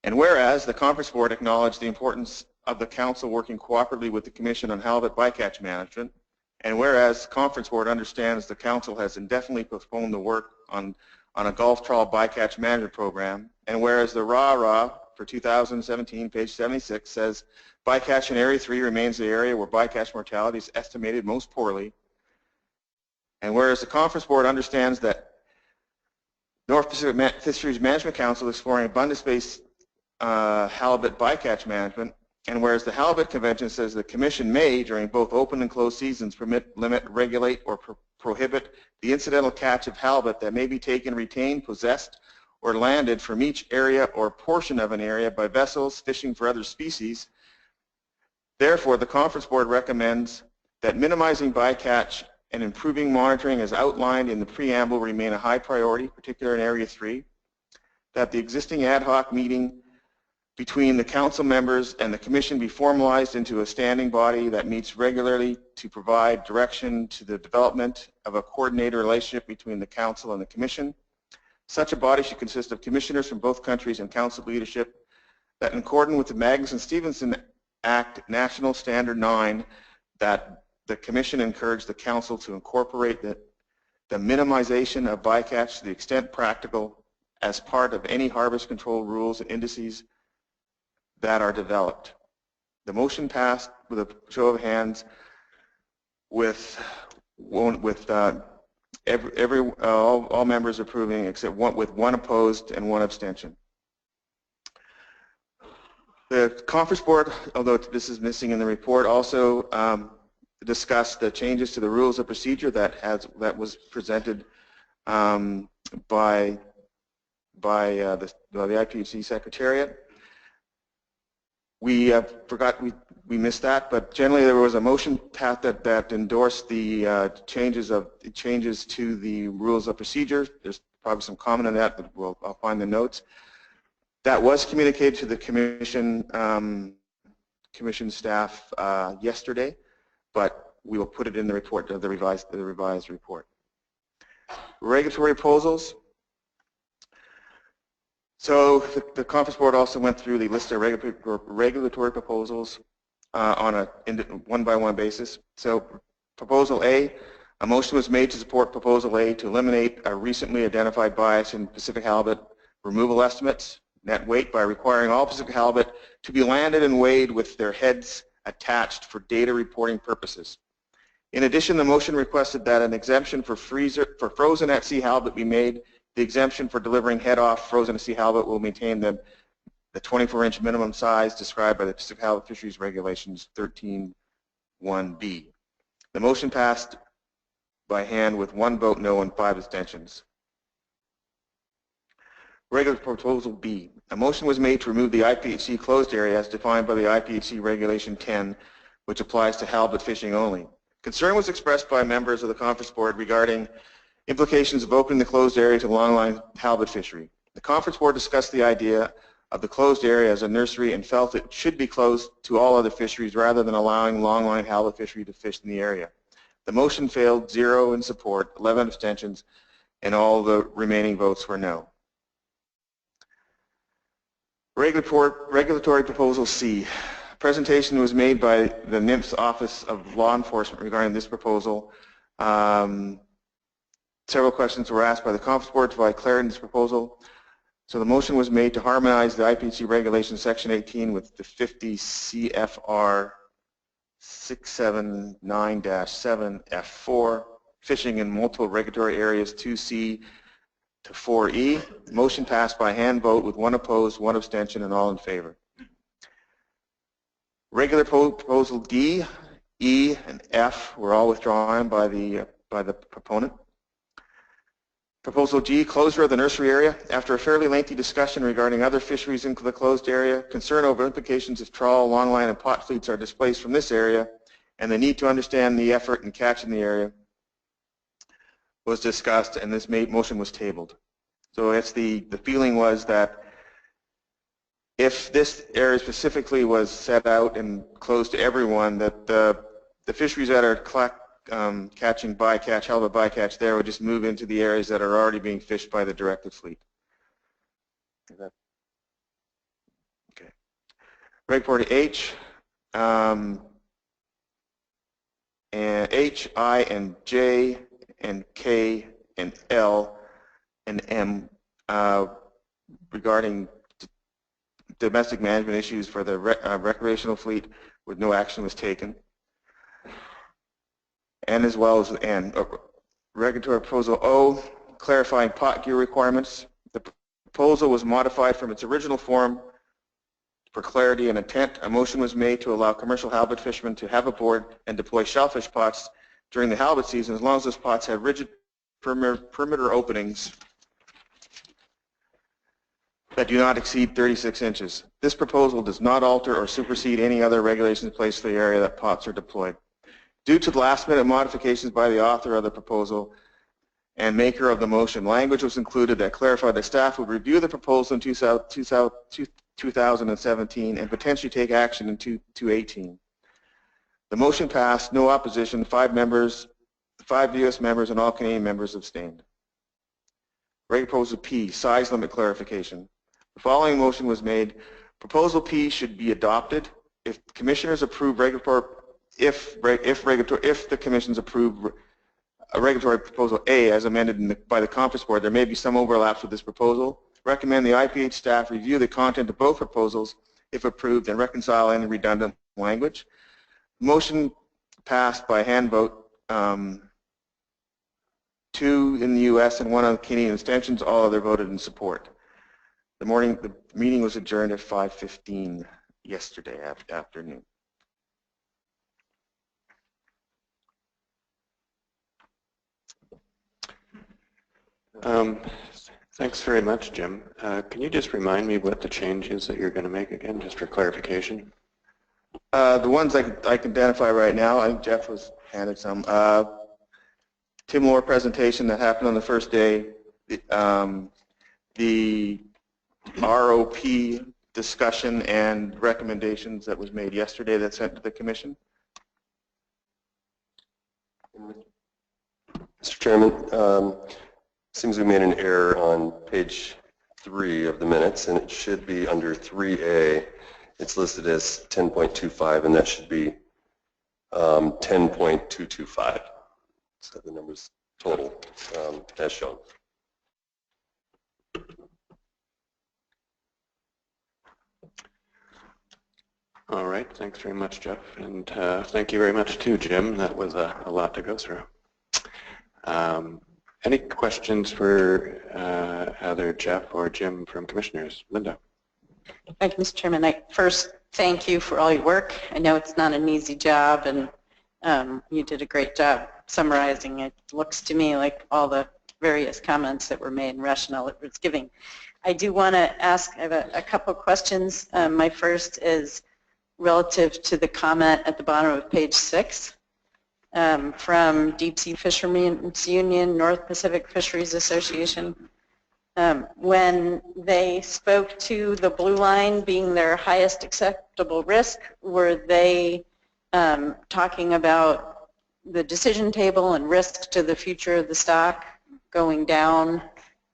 And whereas the Conference Board acknowledged the importance of the Council working cooperatively with the Commission on halibut bycatch management, and whereas the Conference Board understands the Council has indefinitely postponed the work on a Gulf trawl bycatch management program, and whereas the RAW for 2017, page 76, says bycatch in Area 3 remains the area where bycatch mortality is estimated most poorly, and whereas the Conference Board understands that North Pacific Fisheries Management Council is exploring abundance-based halibut bycatch management, and whereas the Halibut Convention says the Commission may, during both open and closed seasons, permit, limit, regulate, or prohibit the incidental catch of halibut that may be taken, retained, possessed, or landed from each area or portion of an area by vessels fishing for other species. Therefore, the Conference Board recommends that minimizing bycatch and improving monitoring as outlined in the preamble remain a high priority, particularly in Area 3, that the existing ad hoc meeting between the Council members and the Commission be formalized into a standing body that meets regularly to provide direction to the development of a coordinated relationship between the Council and the Commission. Such a body should consist of commissioners from both countries and Council leadership, that in accordance with the Magnuson-Stevenson Act National Standard 9, that the Commission encouraged the Council to incorporate the minimization of bycatch to the extent practical as part of any harvest control rules and indices that are developed. The motion passed with a show of hands with all members approving except with one opposed and one abstention. The Conference Board, although this is missing in the report, also discussed the changes to the rules of procedure that was presented by the IPHC Secretariat. We we missed that, but generally there was a motion path that endorsed the changes to the rules of procedure. There's probably some comment on that, but I'll find the notes. That was communicated to the commission staff yesterday, but we will put it in the report, the revised report. Regulatory proposals. So the Conference Board also went through the list of regulatory proposals on a one-by-one basis. So Proposal A, a motion was made to support Proposal A to eliminate a recently identified bias in Pacific halibut removal estimates, net weight, by requiring all Pacific halibut to be landed and weighed with their heads attached for data reporting purposes. In addition, the motion requested that an exemption for frozen at sea halibut be made. The exemption for delivering head-off frozen at sea halibut will maintain the 24-inch minimum size described by the Pacific Halibut Fisheries Regulations 13.1b. The motion passed by hand with 1 vote no and 5 abstentions. Regular Proposal B. A motion was made to remove the IPHC closed area as defined by the IPHC Regulation 10, which applies to halibut fishing only. Concern was expressed by members of the Conference Board regarding implications of opening the closed area to longline halibut fishery. The Conference Board discussed the idea of the closed area as a nursery and felt it should be closed to all other fisheries rather than allowing longline halibut fishery to fish in the area. The motion failed, 0 in support, 11 abstentions, and all the remaining votes were no. Regulatory Proposal C. A presentation was made by the NIMS Office of Law Enforcement regarding this proposal. Several questions were asked by the Conference Board to provide clarity in this proposal. So the motion was made to harmonize the IPHC Regulation Section 18 with the 50 CFR 679-7 F4, fishing in multiple regulatory areas 2C to 4E. Motion passed by hand vote with 1 opposed, 1 abstention, and all in favor. Regular proposal D, E, and F were all withdrawn by the proponent. Proposal G, closure of the nursery area. After a fairly lengthy discussion regarding other fisheries in the closed area, concern over implications if trawl, longline, and pot fleets are displaced from this area, and the need to understand the effort in catching the area was discussed, and this motion was tabled. So it's the feeling was that if this area specifically was set out and closed to everyone, that the fisheries that are catching bycatch, halibut bycatch there would just move into the areas that are already being fished by the directed fleet. Okay. Regulatory H, and H, I, and J, and K, and L, and M regarding domestic management issues for the recreational fleet, with no action was taken. And as well as N. Regulatory proposal O, clarifying pot gear requirements. The proposal was modified from its original form for clarity and intent. A motion was made to allow commercial halibut fishermen to have aboard and deploy shellfish pots during the halibut season as long as those pots have rigid perimeter openings that do not exceed 36 inches. This proposal does not alter or supersede any other regulations placed for the area that pots are deployed. Due to the last-minute modifications by the author of the proposal and maker of the motion, language was included that clarified that staff would review the proposal in 2017 and potentially take action in 2018. The motion passed, no opposition, 5 U.S. members and all Canadian members abstained. Regulatory proposal P, size limit clarification. The following motion was made. Proposal P should be adopted if commissioners approve regulatory. If the commissions approve a regulatory proposal A as amended by the Conference Board, there may be some overlaps with this proposal. Recommend the IPH staff review the content of both proposals if approved and reconcile any redundant language. Motion passed by hand vote, 2 in the U.S. and 1 on Canadian abstentions. All other voted in support. The meeting was adjourned at 5:15 yesterday afternoon. Thanks very much, Jim. Can you just remind me what the change is that you're going to make again, just for clarification? The ones I can identify right now, I think Jeff was handed some. Tim Moore presentation that happened on the first day, the ROP discussion and recommendations that was made yesterday that sent to the Commission. Mr. Chairman, seems we made an error on page 3 of the minutes, and it should be under 3A. It's listed as 10.25, and that should be 10.225. So the numbers total as shown. All right, thanks very much, Jeff, and thank you very much too, Jim. That was a lot to go through. Any questions for either Jeff or Jim from Commissioners? Linda. Thank you, Mr. Chairman. First, thank you for all your work. I know it's not an easy job, and you did a great job summarizing. It looks to me like all the various comments that were made and rationale it was giving. I do want to ask, I have a couple of questions. My first is relative to the comment at the bottom of page 6 from Deep Sea Fishermen's Union, North Pacific Fisheries Association. When they spoke to the blue line being their highest acceptable risk, were they talking about the decision table and risk to the future of the stock going down?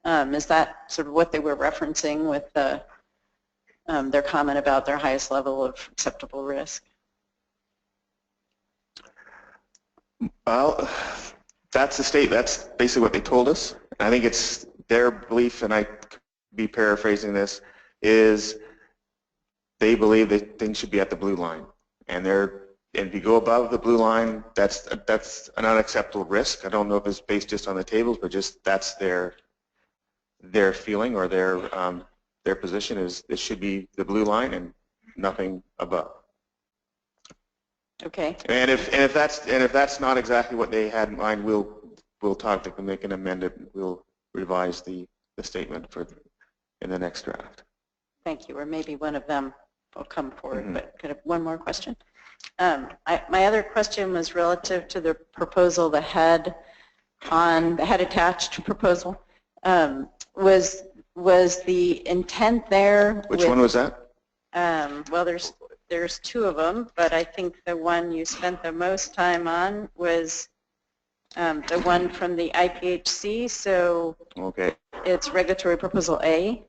Is that sort of what they were referencing with their comment about their highest level of acceptable risk? Well, That's the state. That's basically what they told us. I think it's their belief, and I could be paraphrasing this, is they believe that things should be at the blue line, and if you go above the blue line, that's an unacceptable risk. I don't know if it's based just on the tables, but just that's their feeling or their position is it should be the blue line and nothing above. Okay. And if that's not exactly what they had in mind, we'll talk to them. They can amend it. We'll revise the statement in the next draft. Thank you. Or maybe one of them will come forward. Mm-hmm. But could I have one more question? My other question was relative to the proposal, the head attached proposal. Was the intent there? Which one was that? Well, there's two of them, but I think the one you spent the most time on was the one from the IPHC. So okay, it's regulatory proposal A.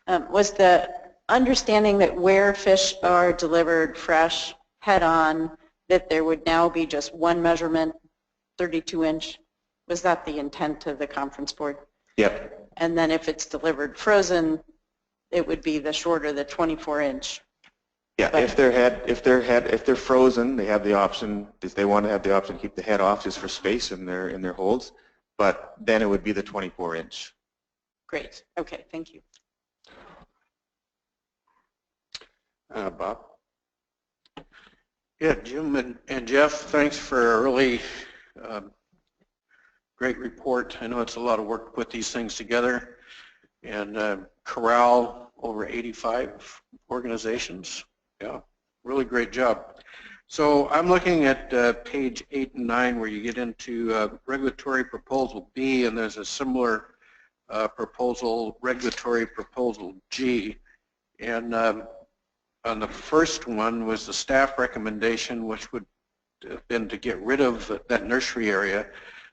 Was the understanding that where fish are delivered fresh head-on, that there would now be just one measurement, 32-inch? Was that the intent of the conference board? Yep. And then if it's delivered frozen, it would be the shorter, the 24-inch. Yeah. But if they're frozen, they have the option. They want to have the option to keep the head off just for space in their holds. But then it would be the 24-inch. Great. Okay. Thank you. Bob? Yeah, Jim and Jeff, thanks for a really great report. I know it's a lot of work to put these things together and corral over 85 organizations. Yeah, really great job. So I'm looking at page 8 and 9 where you get into regulatory proposal B, and there's a similar proposal, regulatory proposal G. And on the first one was the staff recommendation, which would have been to get rid of that nursery area.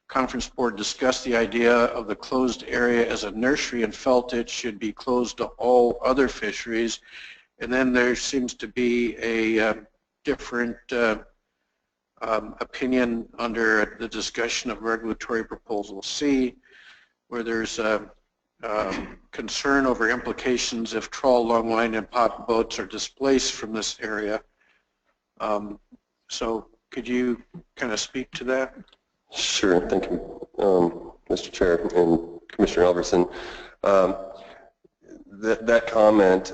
Conference board discussed the idea of the closed area as a nursery and felt it should be closed to all other fisheries. And then there seems to be a different opinion under the discussion of regulatory proposal C, where there's concern over implications if trawl, longline, and pot boats are displaced from this area. So could you kind of speak to that? Sure. Thank you, Mr. Chair and Commissioner Alverson. That comment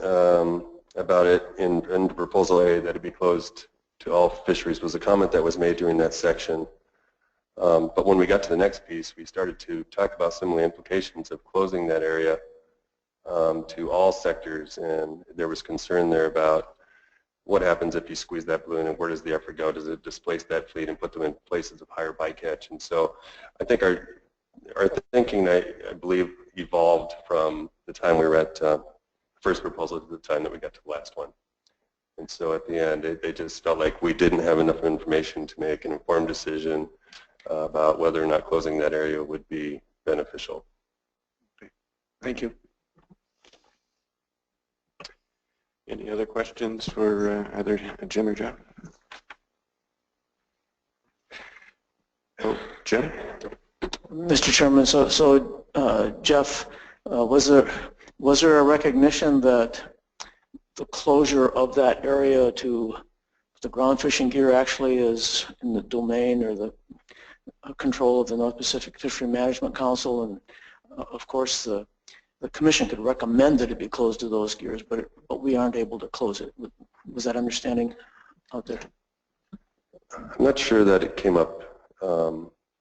about it in proposal A that it be closed to all fisheries was a comment that was made during that section. But when we got to the next piece, we started to talk about some of the implications of closing that area to all sectors, and there was concern there about what happens if you squeeze that balloon and where does the effort go? Does it displace that fleet and put them in places of higher bycatch? And so I think our thinking, I believe, evolved from the time we were at first proposal to the time that we got to the last one. And so at the end, they just felt like we didn't have enough information to make an informed decision about whether or not closing that area would be beneficial. Okay. Thank you. Any other questions for either Jim or Jeff? Oh, Jim? Mr. Chairman, so Jeff, was there a recognition that the closure of that area to the ground fishing gear actually is in the domain or the control of the North Pacific Fishery Management Council, and of course the Commission could recommend that it be closed to those gears, but we aren't able to close it. Was that understanding out there? I'm not sure that it came up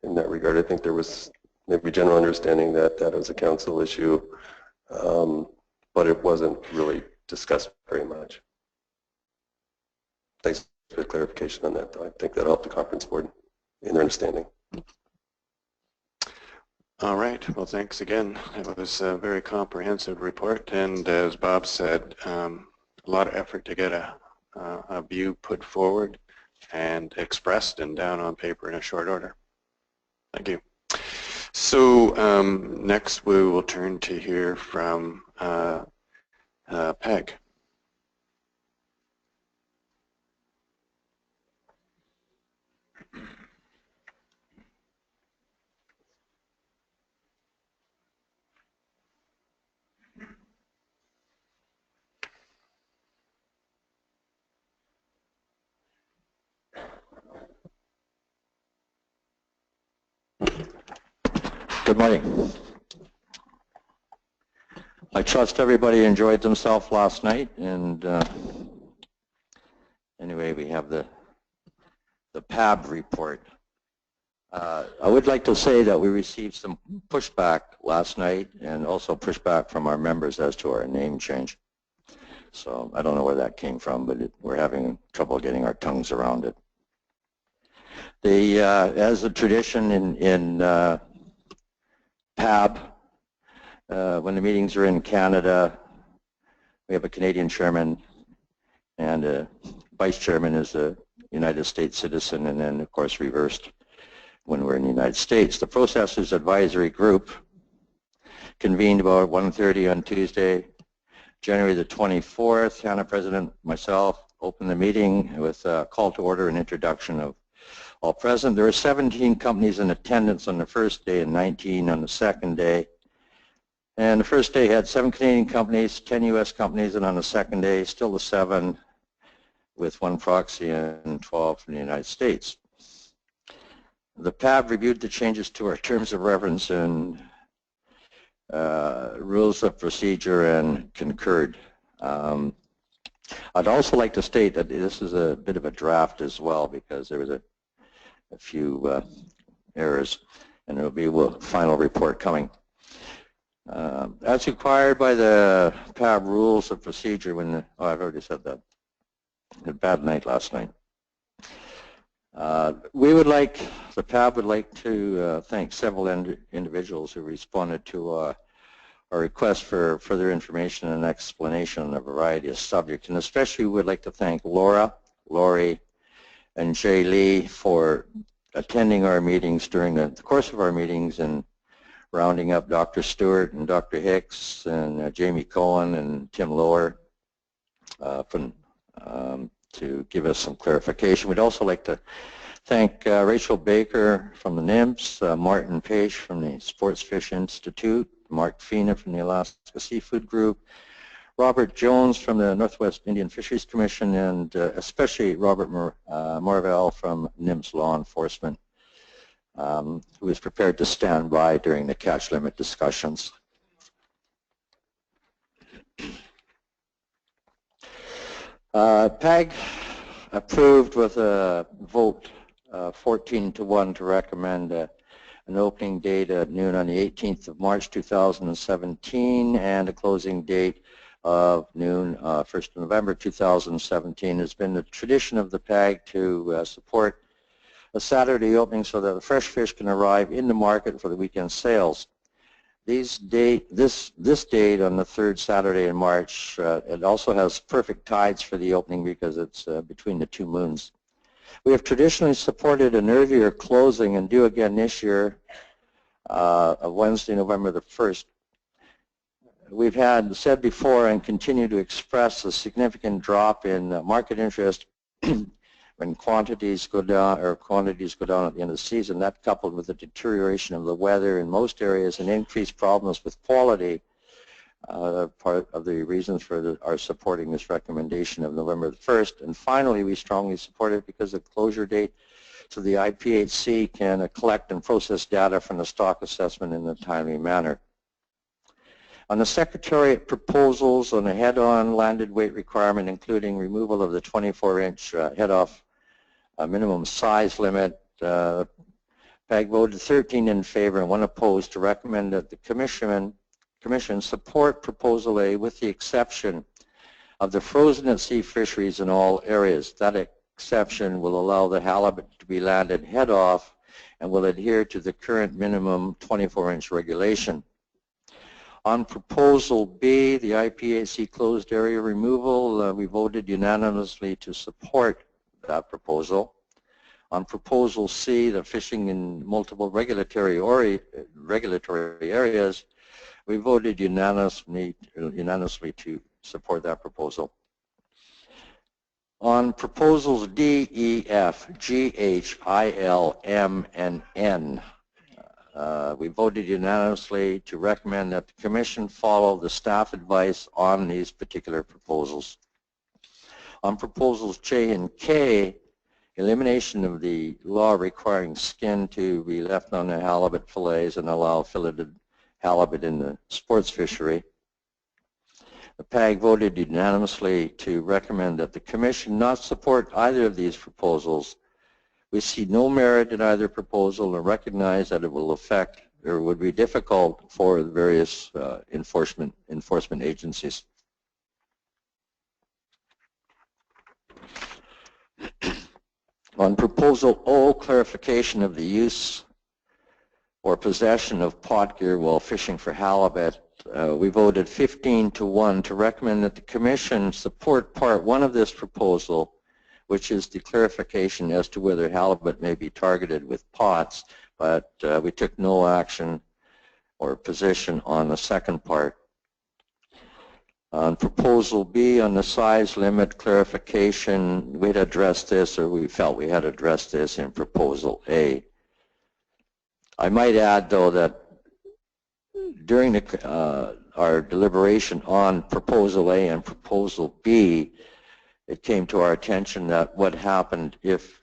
in that regard. I think there was maybe general understanding that that was a council issue, but it wasn't really discussed very much. Thanks for the clarification on that, though. I think that helped the conference board in their understanding. All right. Well, thanks again. It was a very comprehensive report, and as Bob said, a lot of effort to get a view put forward and expressed and down on paper in a short order. Thank you. So next we will turn to hear from Peg. Good morning. I trust everybody enjoyed themselves last night, and anyway, we have the PAB report. I would like to say that we received some pushback last night and also pushback from our members as to our name change. So I don't know where that came from, but we're having trouble getting our tongues around it. As a tradition in PAB, when the meetings are in Canada, we have a Canadian chairman, and a vice chairman is a United States citizen, and then of course reversed when we're in the United States. The Processors Advisory Group convened about 1:30 on Tuesday, January the 24th. Hannah, President, myself, opened the meeting with a call to order and introduction of all present. There were 17 companies in attendance on the first day and 19 on the second day. And the first day had 7 Canadian companies, 10 U.S. companies, and on the second day, still the 7 with 1 proxy and 12 from the United States. The PAB reviewed the changes to our terms of reference and rules of procedure and concurred. I'd also like to state that this is a bit of a draft as well, because there was a few errors, and there will be a final report coming. As required by the PAB rules of procedure, when I've already said that. Had a bad night last night. The PAB would like to thank several individuals who responded to our request for further information and explanation on a variety of subjects, and especially we would like to thank Laura, Lori, and Jay Lee for attending our meetings during the course of our meetings and rounding up Dr. Stewart and Dr. Hicks and Jamie Cohen and Tim Lower to give us some clarification. We'd also like to thank Rachel Baker from the NIMS, Martin Page from the Sports Fish Institute, Mark Fina from the Alaska Seafood Group, Robert Jones from the Northwest Indian Fisheries Commission, and especially Robert Morvell from NIMS Law Enforcement, who is prepared to stand by during the catch limit discussions. PAG approved with a vote 14-1 to recommend an opening date at noon on the 18th of March 2017 and a closing date of noon 1st of November 2017. It's been the tradition of the PAG to support a Saturday opening so that the fresh fish can arrive in the market for the weekend sales. This date on the third Saturday in March, it also has perfect tides for the opening because it's between the 2 moons. We have traditionally supported an earlier closing and do again this year of Wednesday, November the 1st. We've had said before and continue to express a significant drop in market interest when quantities go down at the end of the season. That, coupled with the deterioration of the weather in most areas and increased problems with quality, part of the reasons for our supporting this recommendation of November the 1st. And finally, we strongly support it because the closure date so the IPHC can collect and process data from the stock assessment in a timely manner. On the Secretariat proposals on the head-on landed weight requirement, including removal of the 24-inch head-off minimum size limit, PAG voted 13 in favor and 1 opposed to recommend that the Commission support Proposal A with the exception of the frozen at sea fisheries in all areas. That exception will allow the halibut to be landed head-off and will adhere to the current minimum 24-inch regulation. On Proposal B, the IPHC closed area removal, we voted unanimously to support that proposal. On Proposal C, the fishing in multiple regulatory areas, we voted unanimously to support that proposal. On Proposals D, E, F, G, H, I, L, M, and N, we voted unanimously to recommend that the Commission follow the staff advice on these particular proposals. On Proposals J and K, elimination of the law requiring skin to be left on the halibut fillets and allow filleted halibut in the sports fishery. The PAG voted unanimously to recommend that the Commission not support either of these proposals. We see no merit in either proposal and recognize that it will affect or would be difficult for the various enforcement agencies. On Proposal O, clarification of the use or possession of pot gear while fishing for halibut, we voted 15-1 to recommend that the Commission support Part 1 of this proposal, which is the clarification as to whether halibut may be targeted with pots, but we took no action or position on the second part. On Proposal B, on the size limit clarification, we had addressed this, or we felt we had addressed this in Proposal A. I might add, though, that during our deliberation on Proposal A and Proposal B, it came to our attention that what happened if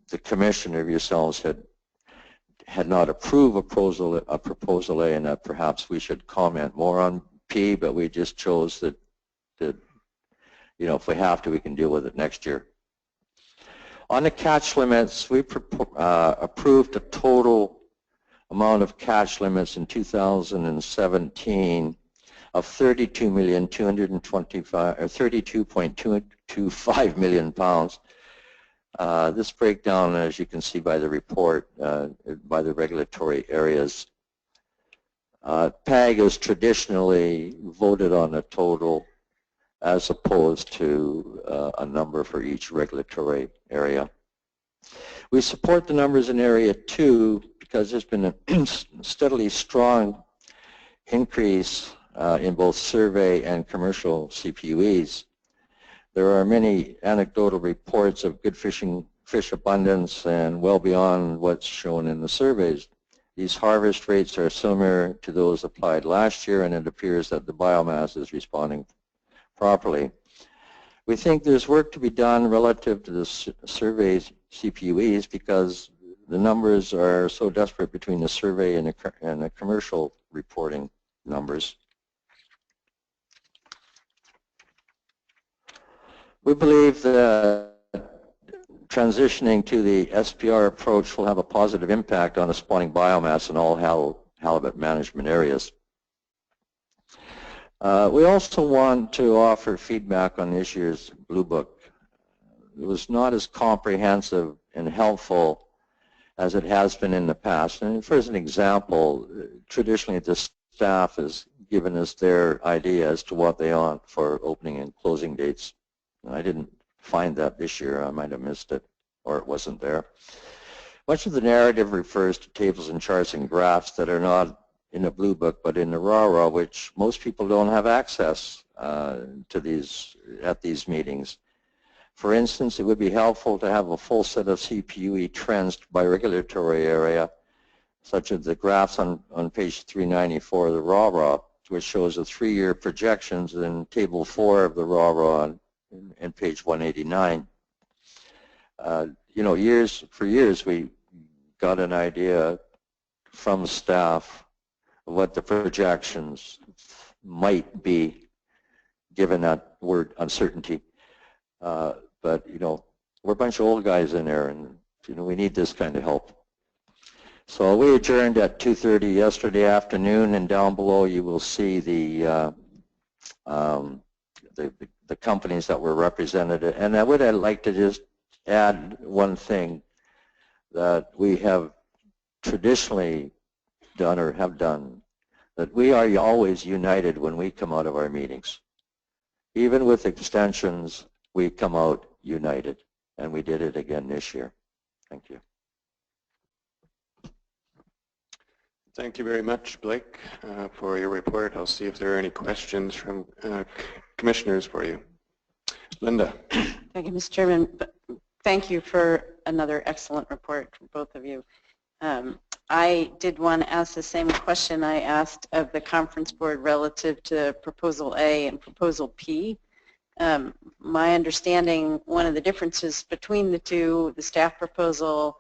the Commission or yourselves had not approved a Proposal A, and that perhaps we should comment more on P, but we just chose that, you know, if we have to, we can deal with it next year. On the catch limits, we approved a total amount of catch limits in 2017 of 32.225 million pounds. This breakdown, as you can see by the report, by the regulatory areas. PAG has traditionally voted on a total as opposed to a number for each regulatory area. We support the numbers in Area 2 because there's been a steadily strong increase in both survey and commercial CPUEs. There are many anecdotal reports of good fish abundance and well beyond what's shown in the surveys. These harvest rates are similar to those applied last year, and it appears that the biomass is responding properly. We think there's work to be done relative to the survey's CPUEs because the numbers are so disparate between the survey and the commercial reporting numbers. We believe that transitioning to the SPR approach will have a positive impact on the spawning biomass in all halibut management areas. We also want to offer feedback on this year's Blue Book. It was not as comprehensive and helpful as it has been in the past. And for an example, traditionally the staff has given us their idea as to what they want for opening and closing dates. I didn't find that this year. I might have missed it, or it wasn't there. Much of the narrative refers to tables and charts and graphs that are not in the Blue Book but in the RAW, which most people don't have access to these at these meetings. For instance, it would be helpful to have a full set of CPUE trends by regulatory area, such as the graphs on page 394 of the RAW, which shows the 3-year projections in Table 4 of the RAW and page 189. You know, for years we got an idea from staff of what the projections might be given that word uncertainty. But, you know, we're a bunch of old guys in there, and, you know, we need this kind of help. So we adjourned at 2:30 yesterday afternoon, and down below you will see the companies that were represented. And I would like to just add one thing that we have traditionally done or have done, that we are always united when we come out of our meetings. Even with extensions, we come out united, and we did it again this year. Thank you. Thank you very much, Blake, for your report. I'll see if there are any questions from commissioners for you. Linda. Thank you, Mr. Chairman. Thank you for another excellent report from both of you. I did want to ask the same question I asked of the conference board relative to Proposal A and Proposal P. My understanding, one of the differences between the two, the staff proposal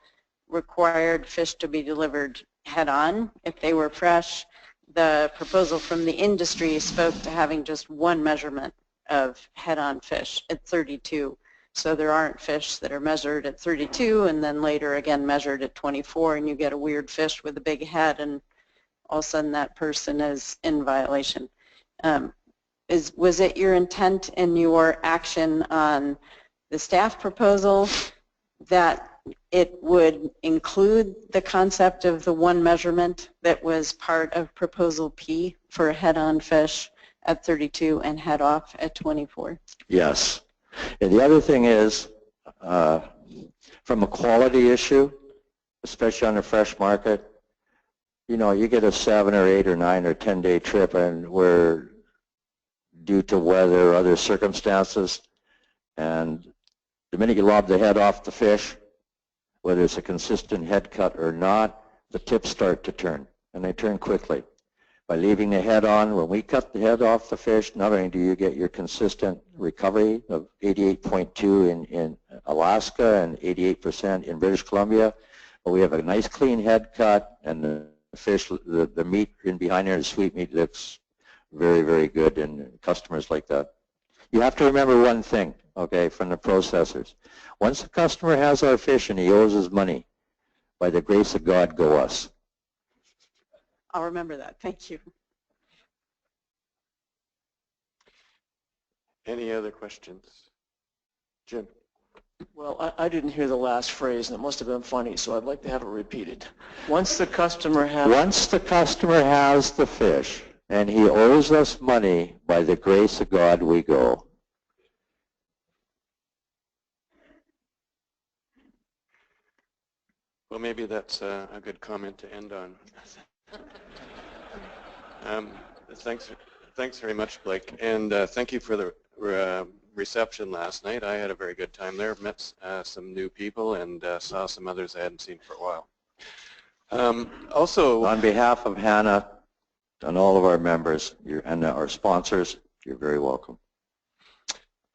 required fish to be delivered head-on if they were fresh. The proposal from the industry spoke to having just one measurement of head-on fish at 32. So there aren't fish that are measured at 32 and then later again measured at 24, and you get a weird fish with a big head and all of a sudden that person is in violation. Was it your intent in your action on the staff proposal that it would include the concept of the one measurement that was part of Proposal P for head-on fish at 32 and head-off at 24? Yes. And the other thing is, from a quality issue, especially on the fresh market, you know, you get a 7 or 8 or 9 or 10-day trip and we're due to weather or other circumstances, and the minute you lob the head off the fish, whether it's a consistent head cut or not, the tips start to turn, and they turn quickly. By leaving the head on, when we cut the head off the fish, not only do you get your consistent recovery of 88.2 in Alaska and 88% in British Columbia, but we have a nice clean head cut, and the fish, the meat in behind there, the sweet meat, looks very, very good, and customers like that. You have to remember one thing, okay, from the processors. Once the customer has our fish and he owes us money, by the grace of God, go us. I'll remember that. Thank you. Any other questions? Jim? Well, I didn't hear the last phrase, and it must have been funny, so I'd like to have it repeated. Once the customer has the fish and he owes us money, by the grace of God, we go. Well, maybe that's a good comment to end on. Thanks very much, Blake, and thank you for the reception last night. I had a very good time there, met some new people, and saw some others I hadn't seen for a while. Also, on behalf of Hannah and all of our members and our sponsors, you're very welcome.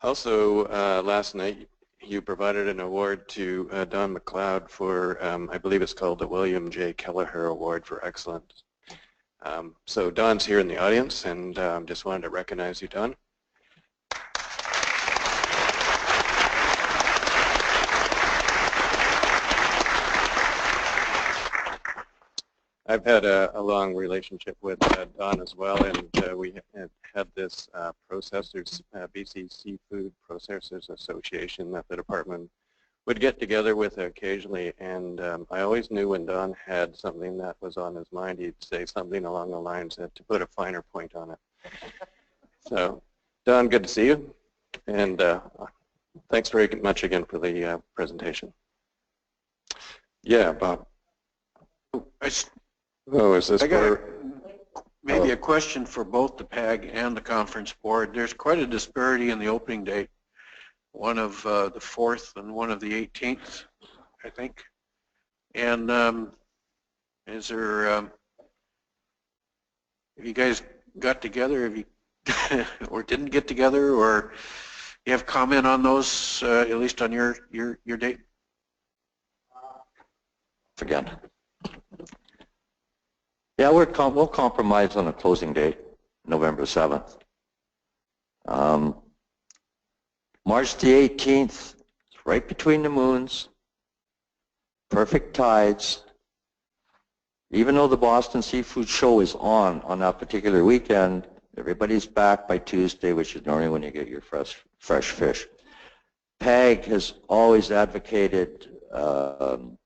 Also, last night you provided an award to Don McLeod for, I believe it's called the William J. Kelleher Award for Excellence. So Don's here in the audience, and just wanted to recognize you, Don. I've had a long relationship with Don as well, and we have had this processors, BC Seafood Processors Association that the department would get together with occasionally, and I always knew when Don had something that was on his mind, he'd say something along the lines that to put a finer point on it. So, Don, good to see you, and thanks very much again for the presentation. Yeah, Bob. Oh, is this maybe a question for both the PAG and the conference board. There's quite a disparity in the opening date, one of the 4th and one of the 18th, I think. And is there, have you guys got together, have you or didn't get together, or you have comment on those, at least on your date? Again. Yeah, we'll compromise on a closing date, November 7th. March the 18th, right between the moons, perfect tides. Even though the Boston Seafood Show is on that particular weekend, everybody's back by Tuesday, which is normally when you get your fresh fish. PAG has always advocated an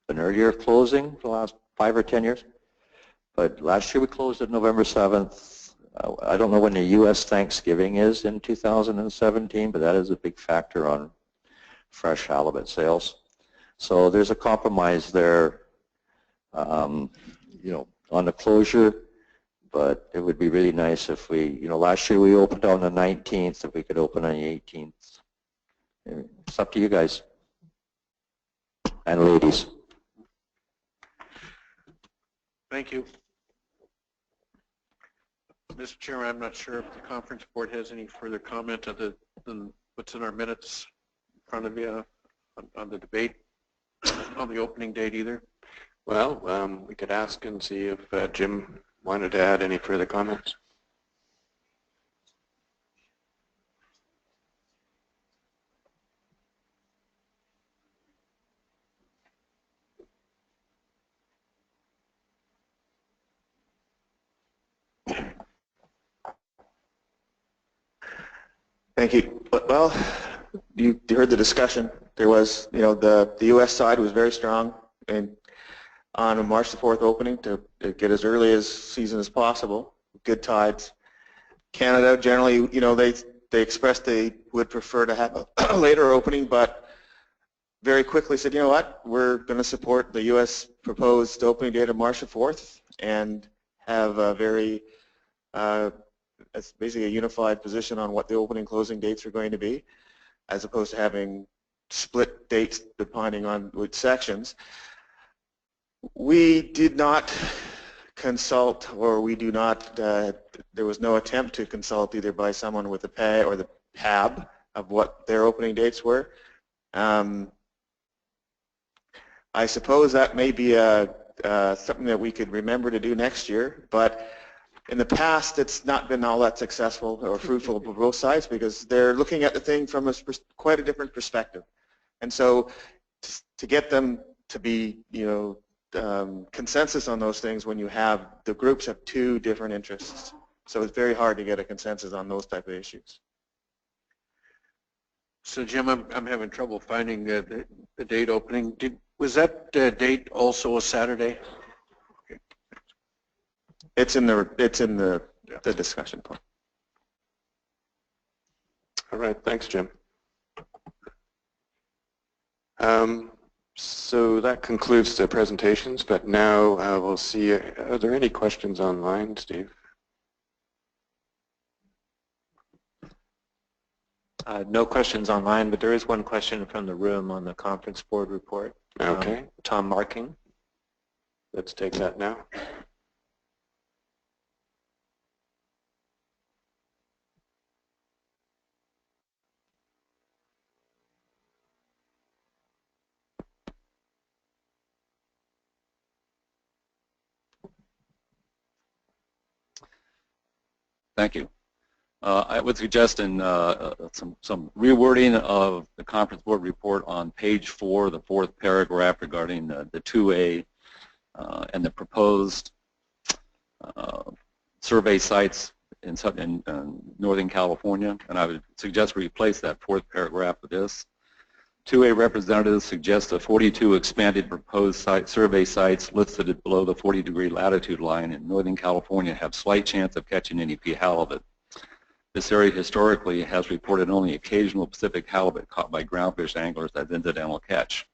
earlier closing for the last 5 or 10 years. But last year we closed at November 7th. I don't know when the U.S. Thanksgiving is in 2017, but that is a big factor on fresh halibut sales. So there's a compromise there, you know, on the closure, but it would be really nice if we, you know, last year we opened on the 19th, if we could open on the 18th. It's up to you guys and ladies. Thank you. Mr. Chairman, I'm not sure if the conference board has any further comment other than what's in our minutes in front of you on the debate on the opening date either. Well, we could ask and see if Jim wanted to add any further comments. Thank you. Well, you heard the discussion. There was, the U.S. side was very strong on a March the 4th opening to get as early as season as possible. Good tides. Canada generally, they expressed they would prefer to have a later opening, but very quickly said, you know what, we're going to support the U.S. proposed opening date of March the 4th and have a very it's basically a unified position on what the opening and closing dates are going to be, as opposed to having split dates depending on which sections. We did not consult, or we do not, there was no attempt to consult either by someone with the PA or the PAB of what their opening dates were. I suppose that may be something that we could remember to do next year, but in the past, it's not been all that successful or fruitful for both sides because they're looking at the thing from quite a different perspective. And so to get them to be, consensus on those things when you have, the groups have two different interests. So it's very hard to get a consensus on those type of issues. So Jim, I'm having trouble finding the date opening. Was that date also a Saturday? It's in the discussion point. All right, thanks, Jim. So that concludes the presentations, but now we'll see, are there any questions online, Steve? No questions online, but there is one question from the room on the conference board report. Okay. Tom Marking. Let's take that now. Thank you. I would suggest some rewording of the conference board report on page 4, the 4th paragraph regarding the 2A and the proposed survey sites in Northern California, and I would suggest we replace that 4th paragraph with this. 2A representatives suggest the 42 expanded proposed survey sites listed below the 40-degree latitude line in Northern California have slight chance of catching any halibut. This area historically has reported only occasional Pacific halibut caught by groundfish anglers as incidental catch.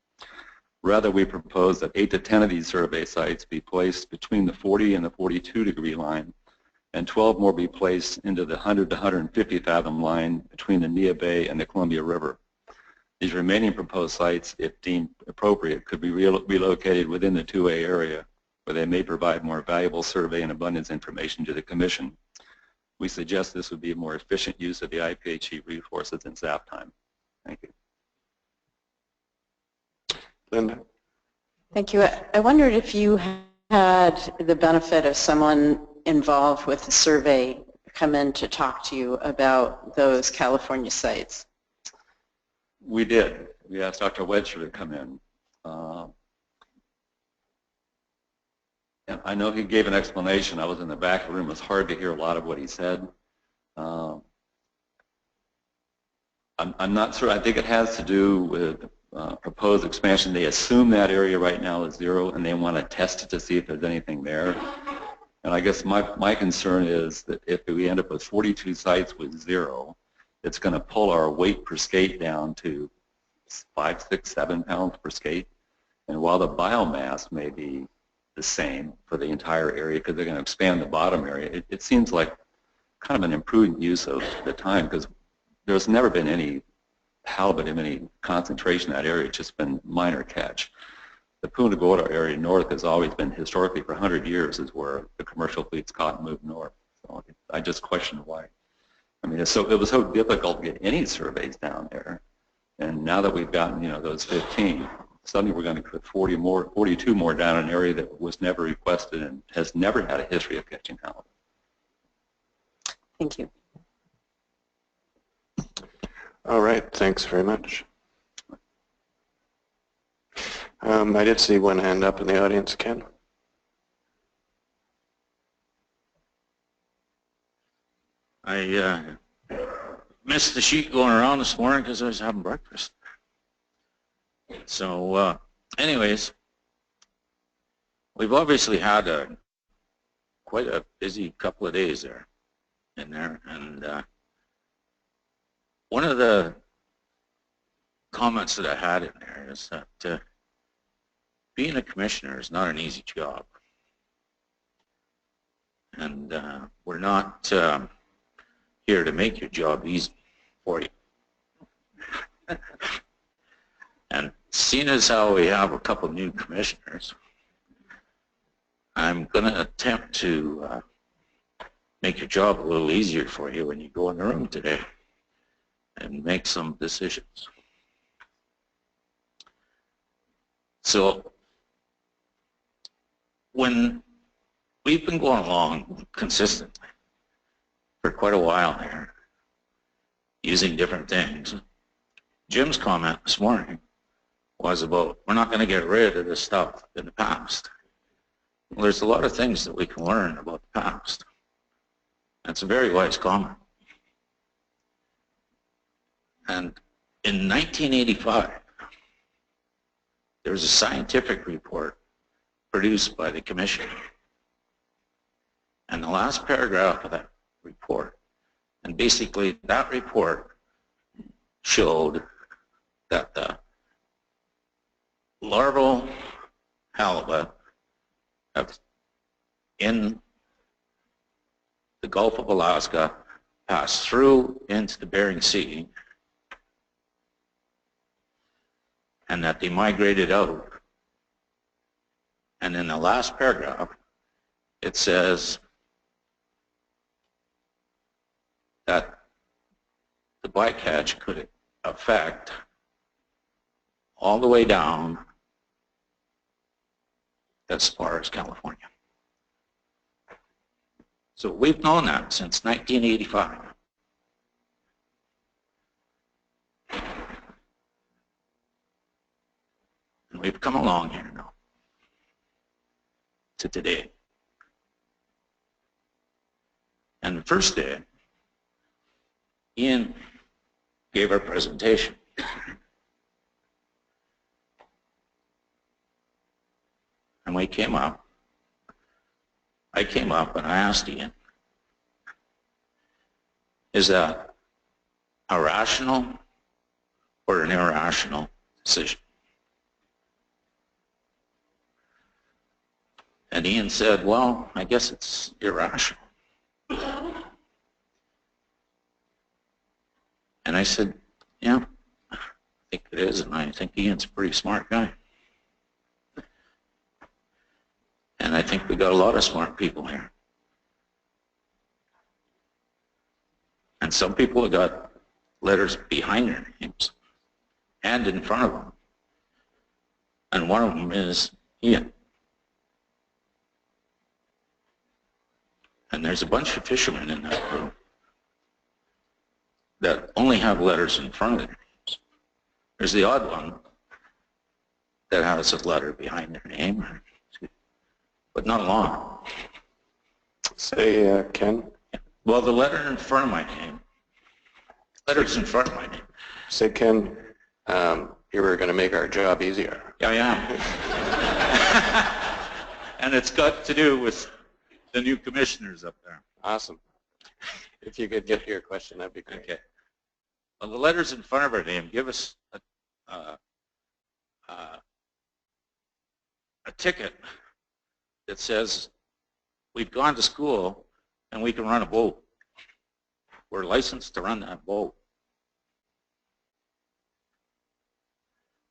Rather, we propose that 8 to 10 of these survey sites be placed between the 40 and the 42-degree line, and 12 more be placed into the 100 to 150 fathom line between the Nia Bay and the Columbia River. These remaining proposed sites, if deemed appropriate, could be relocated within the 2A area, where they may provide more valuable survey and abundance information to the Commission. We suggest this would be a more efficient use of the IPHC resources and staff time. Thank you. Linda? Thank you. I wondered if you had the benefit of someone involved with the survey come in to talk to you about those California sites. We did. We asked Dr. Wedger to come in. And I know he gave an explanation. I was in the back of the room. It was hard to hear a lot of what he said. I'm not sure. I think it has to do with proposed expansion. They assume that area right now is 0, and they want to test it to see if there's anything there. And I guess my concern is that if we end up with 42 sites with 0, it's going to pull our weight per skate down to 5, 6, 7 pounds per skate. And while the biomass may be the same for the entire area because they're going to expand the bottom area, it seems like kind of an imprudent use of the time because there's never been any halibut in any concentration in that area. It's just been minor catch. The Punta Gorda area north has always been, historically for 100 years, is where the commercial fleets caught and moved north. So I just question why. I mean, it was so difficult to get any surveys down there, and now that we've gotten, you know, those 15, suddenly we're going to put 42 more down in an area that was never requested and has never had a history of catching halibut. Thank you. All right, thanks very much. I did see one hand up in the audience, Ken. I missed the sheet going around this morning because I was having breakfast. So anyways, we've obviously had quite a busy couple of days there in there, and one of the comments that I had in there is that being a commissioner is not an easy job, and we're not here to make your job easy for you. And seeing as how we have a couple new commissioners, I'm going to attempt to make your job a little easier for you when you go in the room today and make some decisions. So when we've been going along consistently for quite a while here, using different things, Jim's comment this morning was about we're not going to get rid of the stuff in the past. Well, there's a lot of things that we can learn about the past. That's a very wise comment. And in 1985, there was a scientific report produced by the Commission. And the last paragraph of that report, and basically that report showed that the larval halibut in the Gulf of Alaska passed through into the Bering Sea, and that they migrated out. And in the last paragraph, it says that the bycatch could affect all the way down as far as California. So we've known that since 1985. And we've come along here now to today. And the first day, Ian gave our presentation. And we came up. I came up and I asked Ian, is that a rational or an irrational decision? And Ian said, well, I guess it's irrational. And I said, yeah, I think it is, and I think Ian's a pretty smart guy. And I think we got a lot of smart people here. And some people have got letters behind their names and in front of them. And one of them is Ian. And there's a bunch of fishermen in that group that only have letters in front of their names. There's the odd one that has a letter behind their name, but not a lot. Say, Ken? Well, the letter in front of my name, letters in front of my name. Say, Ken, you were going to make our job easier. Yeah, I am. And it's got to do with the new commissioners up there. Awesome. If you could get to your question, that'd be great. Okay. Well, the letters in front of her name give us a ticket that says we've gone to school and we can run a boat. We're licensed to run that boat.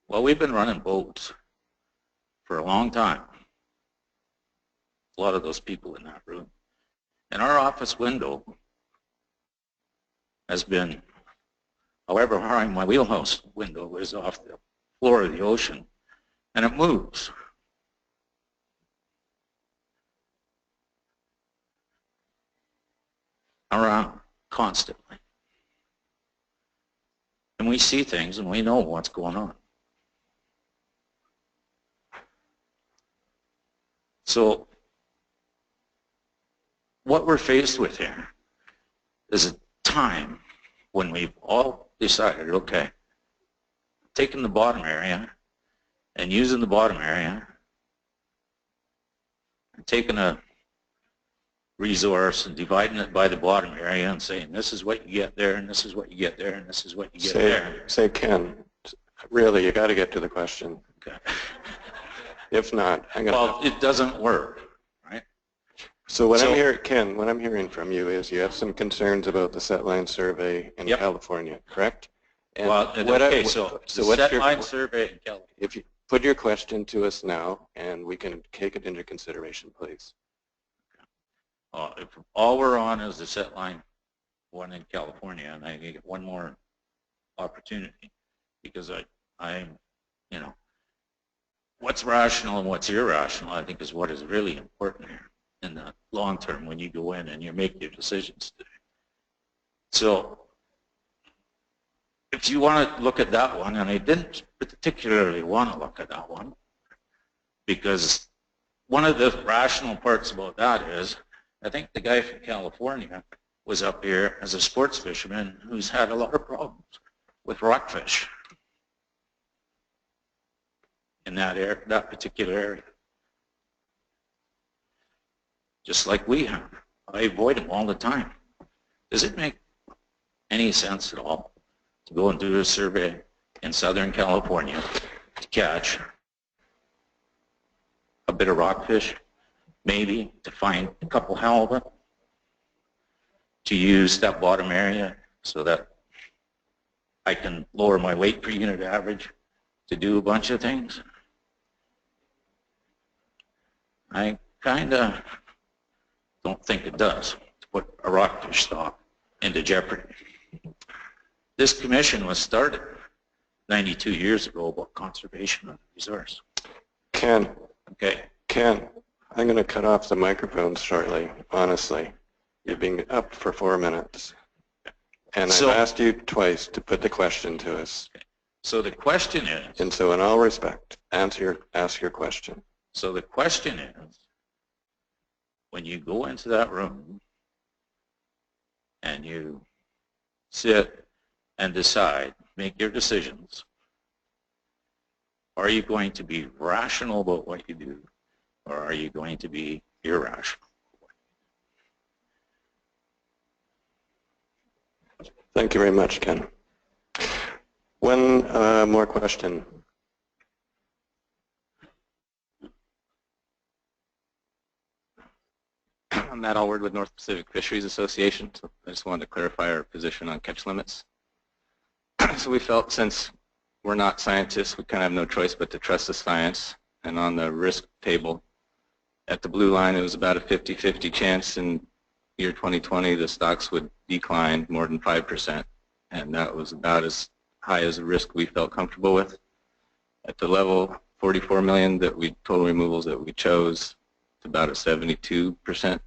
Well, we've been running boats for a long time. A lot of those people in that room. And our office window has been, however high my wheelhouse window is off the floor of the ocean, and it moves. Around constantly. And we see things and we know what's going on. So what we're faced with here is a time when we've all decided, okay, taking the bottom area and using the bottom area and taking a resource and dividing it by the bottom area and saying this is what you get there and this is what you get there and this is what you get there. Say, Ken, really, you got to get to the question. Okay. If not, I'm going to... Well, it doesn't work, right? So what I'm hearing, Ken, what I'm hearing from you is you have some concerns about the set line survey in California, correct? And well, okay, so the set line survey in California. If you put your question to us now and we can take it into consideration, please. If all we're on is the set line one in California, and I get one more opportunity because I'm, you know, what's rational and what's irrational, I think is what is really important here in the long term when you go in and you make your decisions today. So if you want to look at that one, and I didn't particularly want to look at that one, because one of the rational parts about that is I think the guy from California was up here as a sports fisherman who's had a lot of problems with rockfish in that area, that particular area. Just like we have. I avoid them all the time. Does it make any sense at all to go and do a survey in Southern California to catch a bit of rockfish, maybe to find a couple halibut, to use that bottom area so that I can lower my weight per unit average to do a bunch of things? I kind of don't think it does to put a rockfish stock into jeopardy. This commission was started 92 years ago about conservation of the resource. Ken, okay. Ken, I'm going to cut off the microphone shortly, honestly. You've been up for 4 minutes. And I've asked you twice to put the question to us. Okay. So the question is... And so in all respect, ask your question. So the question is, when you go into that room and you sit and decide, make your decisions, are you going to be rational about what you do, or are you going to be irrational? Thank you very much, Ken. One more question. I'm Matt Allward with North Pacific Fisheries Association. So I just wanted to clarify our position on catch limits. So we felt, since we're not scientists, we kind of have no choice but to trust the science. And on the risk table, at the blue line, it was about a 50-50 chance in year 2020 the stocks would decline more than 5%. And that was about as high as a risk we felt comfortable with. At the level 44 million that we total removals that we chose, it's about a 72%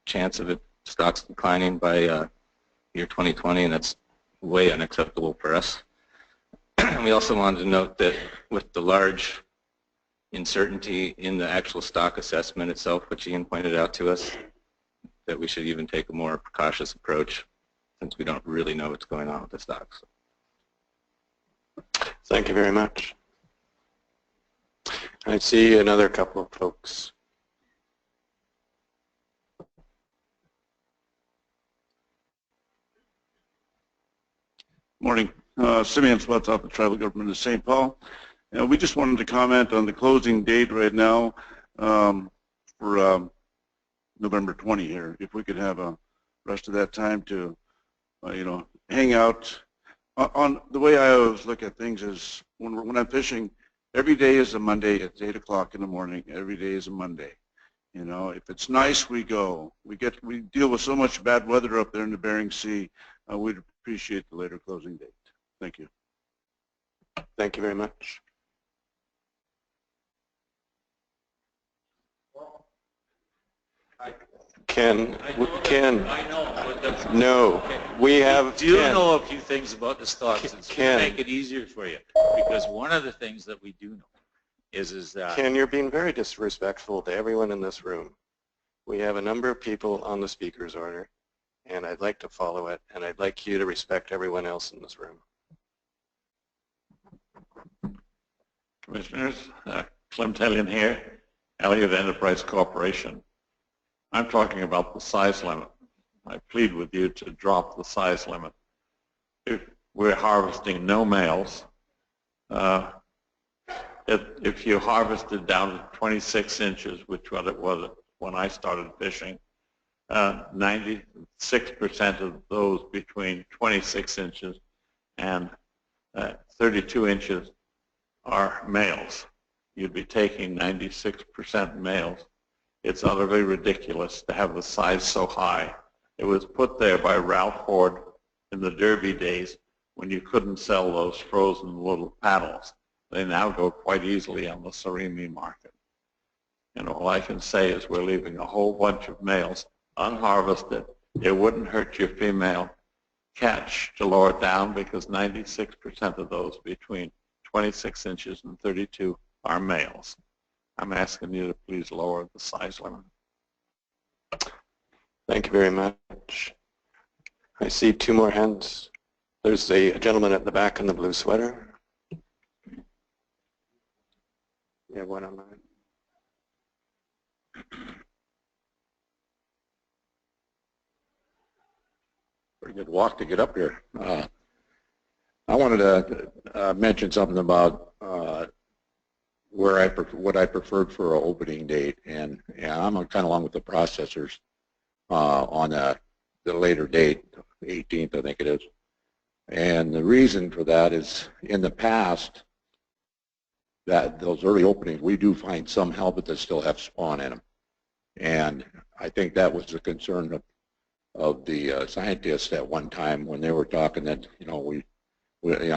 chance of it stocks declining by year 2020, and that's way unacceptable for us. We also wanted to note that with the large uncertainty in the actual stock assessment itself, which Ian pointed out to us, that we should even take a more cautious approach since we don't really know what's going on with the stocks. Thank you very much. I see another couple of folks. Morning. Simeon Swats off the Tribal Government of St. Paul. We just wanted to comment on the closing date right now for November 20 here. If we could have a rest of that time to, you know, hang out. On the way I always look at things is when I'm fishing, every day is a Monday. It's 8 o'clock in the morning. Every day is a Monday. You know, if it's nice, we go. We deal with so much bad weather up there in the Bering Sea. We'd appreciate the later closing date. Thank you. Thank you very much. Ken, no, we have. Do you know a few things about the stocks to make it easier for you? Because one of the things that we do know is that... Ken, you're being very disrespectful to everyone in this room. We have a number of people on the speaker's order, and I'd like to follow it, and I'd like you to respect everyone else in this room. Commissioners, Clem Tellian here, Elliott Enterprise Corporation. I'm talking about the size limit. I plead with you to drop the size limit. If we're harvesting no males, if you harvested down to 26 inches, which what it was when I started fishing, 96% of those between 26 inches and 32 inches are males. You'd be taking 96% males. It's utterly ridiculous to have the size so high. It was put there by Ralph Ford in the Derby days when you couldn't sell those frozen little paddles. They now go quite easily on the surimi market. And all I can say is we're leaving a whole bunch of males unharvested. It wouldn't hurt your female catch to lower it down because 96% of those between 26 inches and 32 are males. I'm asking you to please lower the size limit. Thank you very much. I see two more hands. There's a gentleman at the back in the blue sweater. Yeah, one on mine. Pretty good walk to get up here. I wanted to mention something about what I preferred for an opening date, and I'm kind of along with the processors on the later date, 18th, I think it is. And the reason for that is, in the past, that those early openings, we do find some halibut that still have spawn in them, and I think that was the concern of the scientists at one time when they were talking that I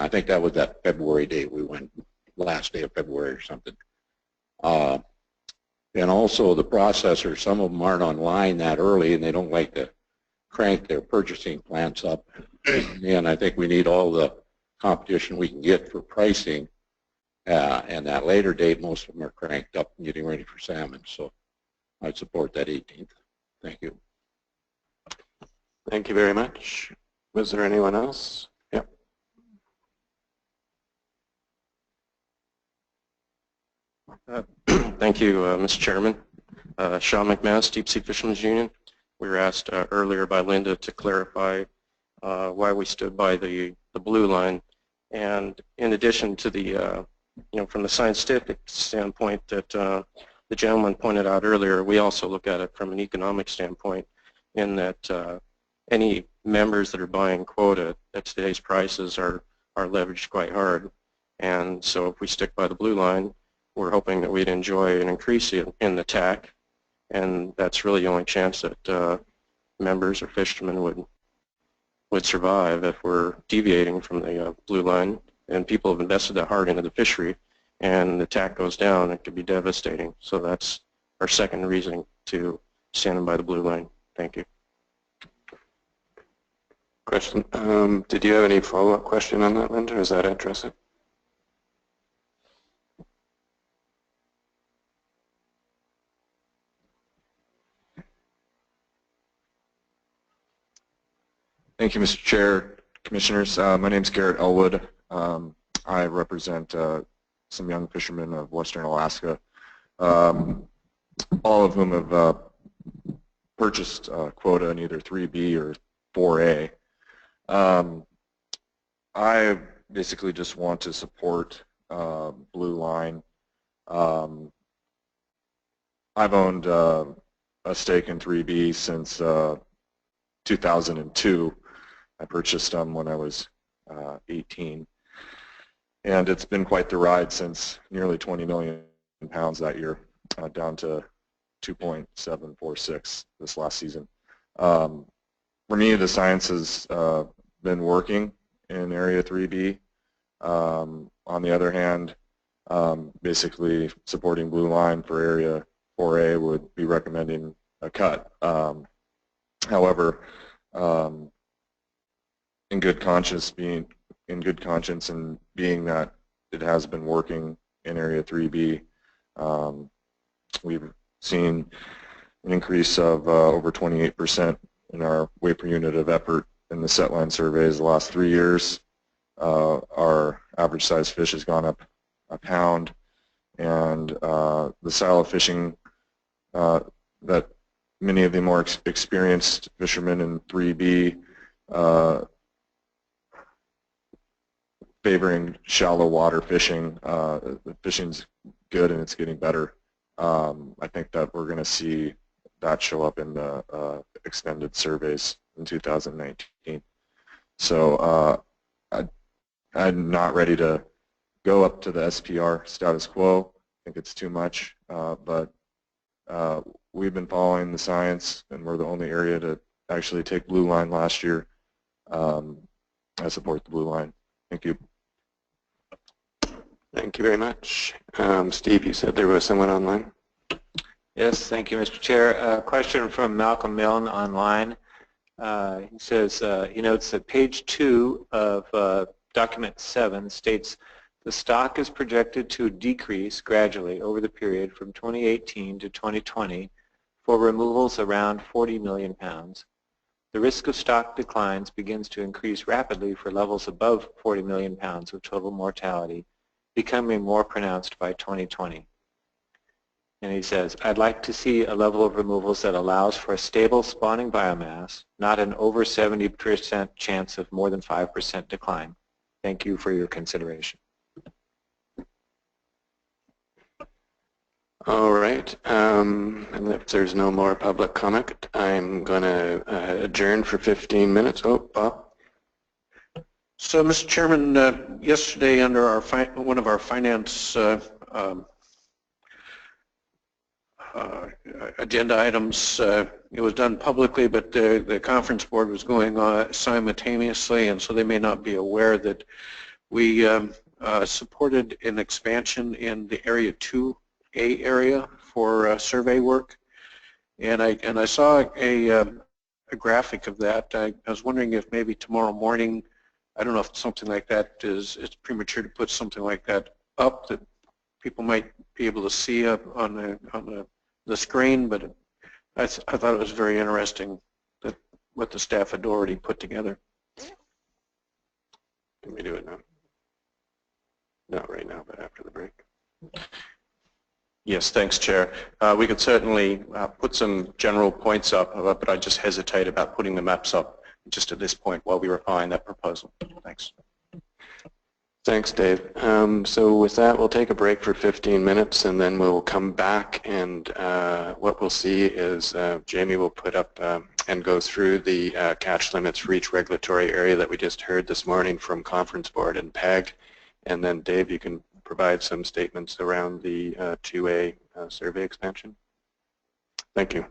think that was that February date we went, last day of February or something. And also the processors, some of them aren't online that early and they don't like to crank their purchasing plants up. And I think we need all the competition we can get for pricing. And that later date, most of them are cranked up and getting ready for salmon. So I'd support that 18th. Thank you. Thank you very much. Was there anyone else? Yep. Thank you, Mr. Chairman. Sean McManus, Deep Sea Fishermen's Union. We were asked earlier by Linda to clarify why we stood by the blue line. And in addition to the, from the scientific standpoint that the gentleman pointed out earlier, we also look at it from an economic standpoint in that any members that are buying quota at today's prices are leveraged quite hard. And so if we stick by the blue line, we're hoping that we'd enjoy an increase in the TAC, and that's really the only chance that members or fishermen would survive if we're deviating from the blue line. And people have invested that hard into the fishery, and the TAC goes down, it could be devastating. So that's our second reason to stand by the blue line. Thank you. Question. Did you have any follow-up question on that, Linda, or is that interesting? Thank you, Mr. Chair, Commissioners. My name is Garrett Elwood. I represent some young fishermen of Western Alaska, all of whom have purchased quota in either 3B or 4A. I basically just want to support Blue Line. I've owned a stake in 3B since 2002. I purchased them when I was 18, and it's been quite the ride since nearly 20 million pounds that year, down to 2.746 this last season. For me, the science has been working in Area 3B. On the other hand, basically supporting blue line for Area 4A would be recommending a cut. However, in good conscience and being that it has been working in Area 3B, we've seen an increase of over 28% in our weight per unit of effort in the set line surveys the last 3 years. Our average size fish has gone up a pound, and the style of fishing that many of the more experienced fishermen in 3B favoring shallow water fishing. The fishing's good and it's getting better. I think that we're going to see that show up in the extended surveys in 2019. So I'm not ready to go up to the SPR status quo. I think it's too much, but we've been following the science, and we're the only area to actually take blue line last year. I support the blue line. Thank you. Thank you very much. Steve, you said there was someone online? Yes, thank you, Mr. Chair. A question from Malcolm Milne online. He says, he notes that page 2 of document 7 states the stock is projected to decrease gradually over the period from 2018 to 2020 for removals around 40 million pounds. The risk of stock declines begins to increase rapidly for levels above 40 million pounds of total mortality, becoming more pronounced by 2020. And he says, I'd like to see a level of removals that allows for a stable spawning biomass, not an over 70% chance of more than 5% decline. Thank you for your consideration. All right, and if there's no more public comment, I'm going to adjourn for 15 minutes. Oh, Bob. So, Mr. Chairman, yesterday under our one of our finance agenda items, it was done publicly, but the conference board was going on simultaneously, and so they may not be aware that we supported an expansion in the Area 2A area for survey work, and I saw a graphic of that. I was wondering if maybe tomorrow morning, I don't know if something like that it's premature to put something like that up that people might be able to see up on the screen, but I thought it was very interesting that what the staff had already put together. Can we do it now? Not right now, but after the break. Yes, thanks, Chair. We could certainly put some general points up, but I just hesitate about putting the maps up just at this point while we refine that proposal. Thanks. Thanks, Dave. So with that, we'll take a break for 15 minutes, and then we'll come back, and what we'll see is Jamie will put up and go through the catch limits for each regulatory area that we just heard this morning from Conference Board and PEG, and then Dave, you can provide some statements around the 2A survey expansion. Thank you.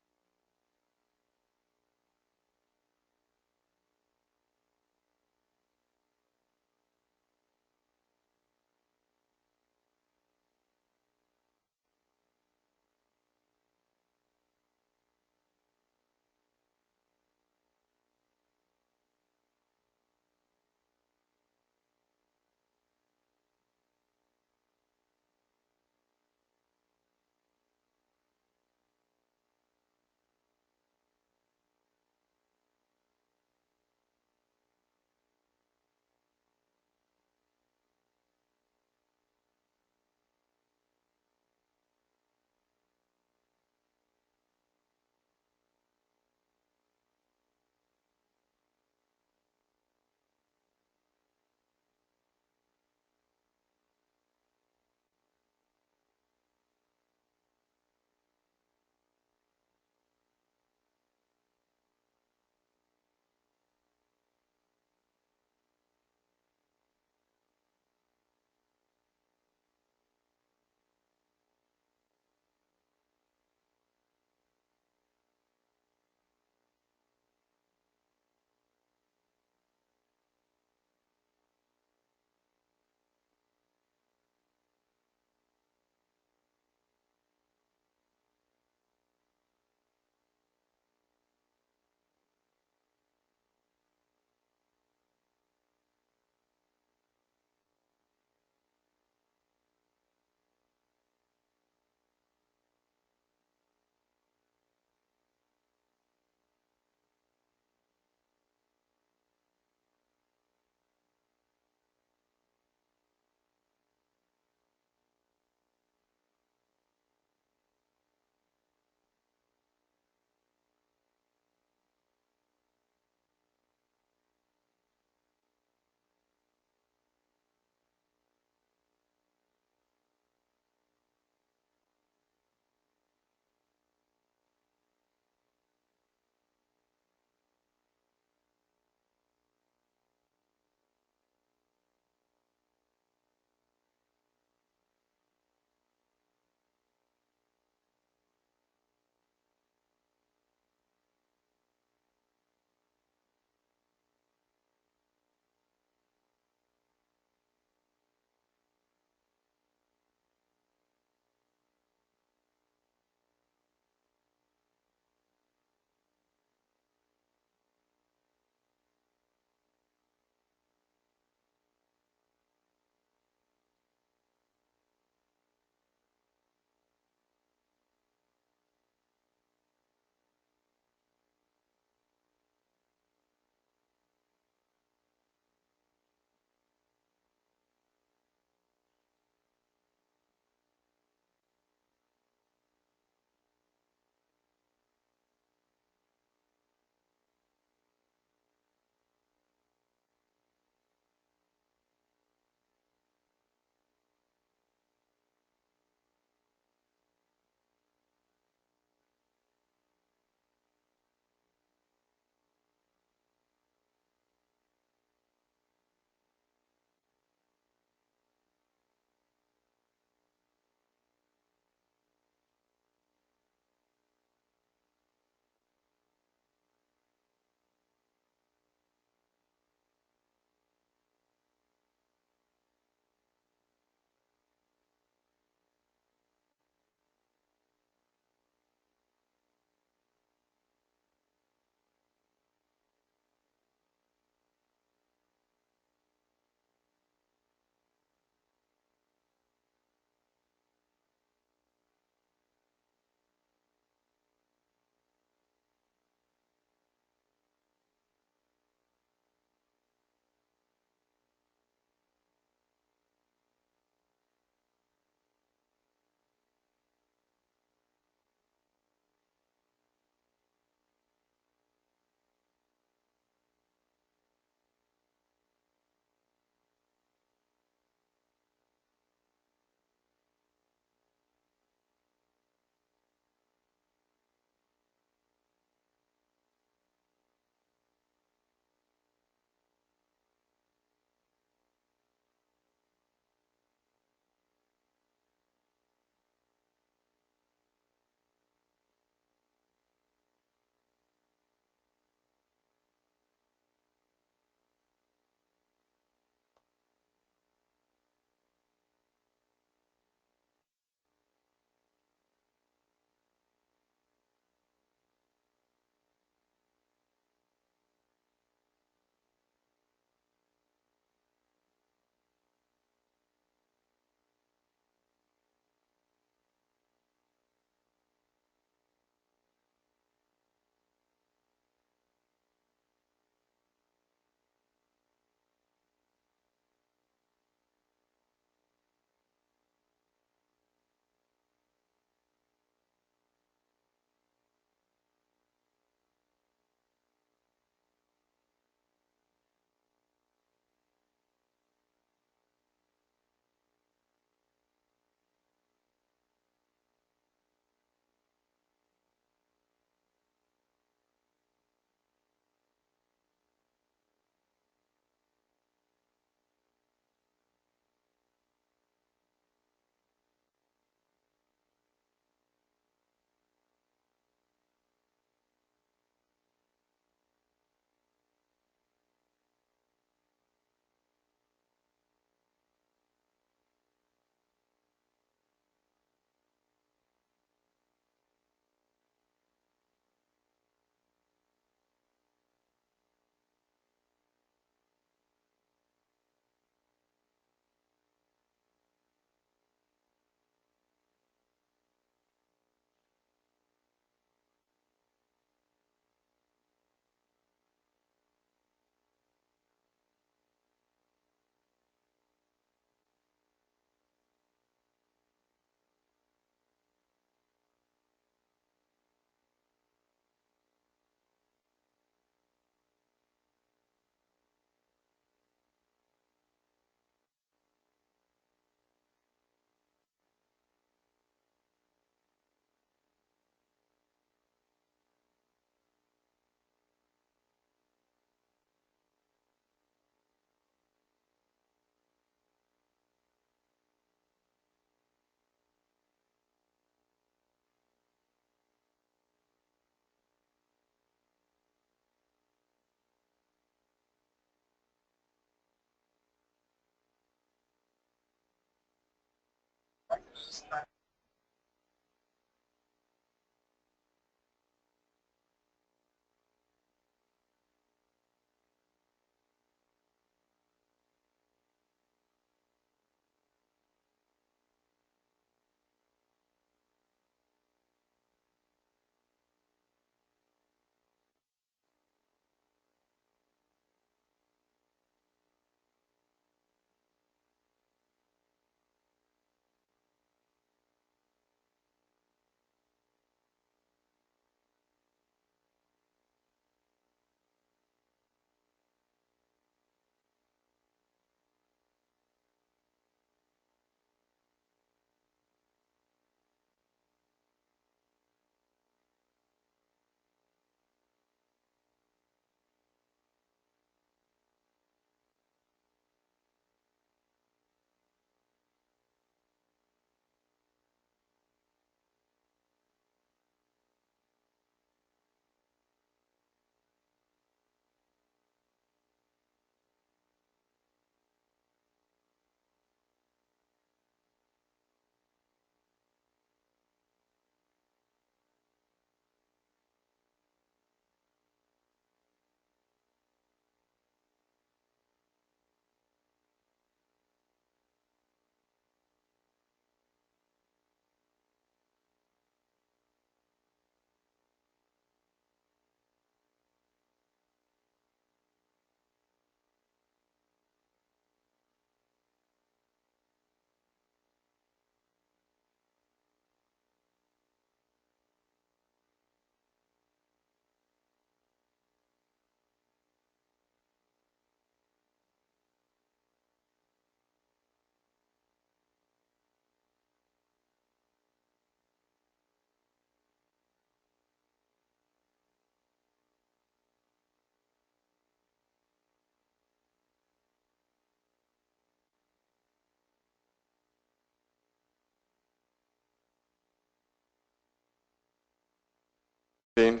Dean?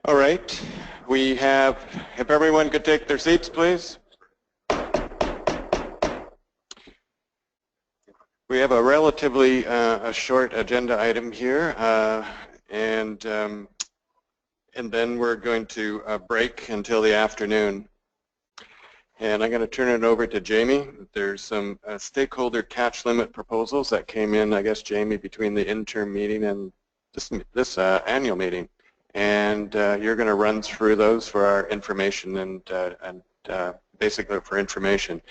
All right, we have, if everyone could take their seats, please. We have a relatively a short agenda item here, and then we're going to break until the afternoon. And I'm going to turn it over to Jamie. There's some stakeholder catch limit proposals that came in, I guess, Jamie, between the interim meeting and this annual meeting. And you're going to run through those for our information and basically for information.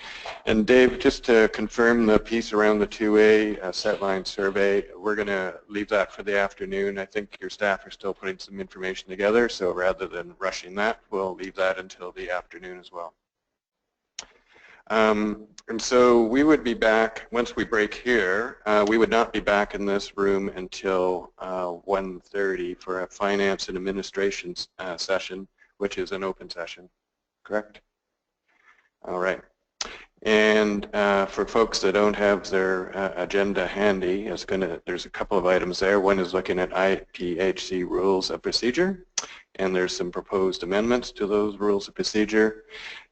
And Dave, just to confirm the piece around the 2A set line survey, we're going to leave that for the afternoon. I think your staff are still putting some information together, so rather than rushing that, we'll leave that until the afternoon as well. And so we would be back, once we break here, we would not be back in this room until 1:30 for a finance and administration session, which is an open session, correct? All right. And for folks that don't have their agenda handy, there's a couple of items there. One is looking at IPHC rules of procedure, and there's some proposed amendments to those rules of procedure.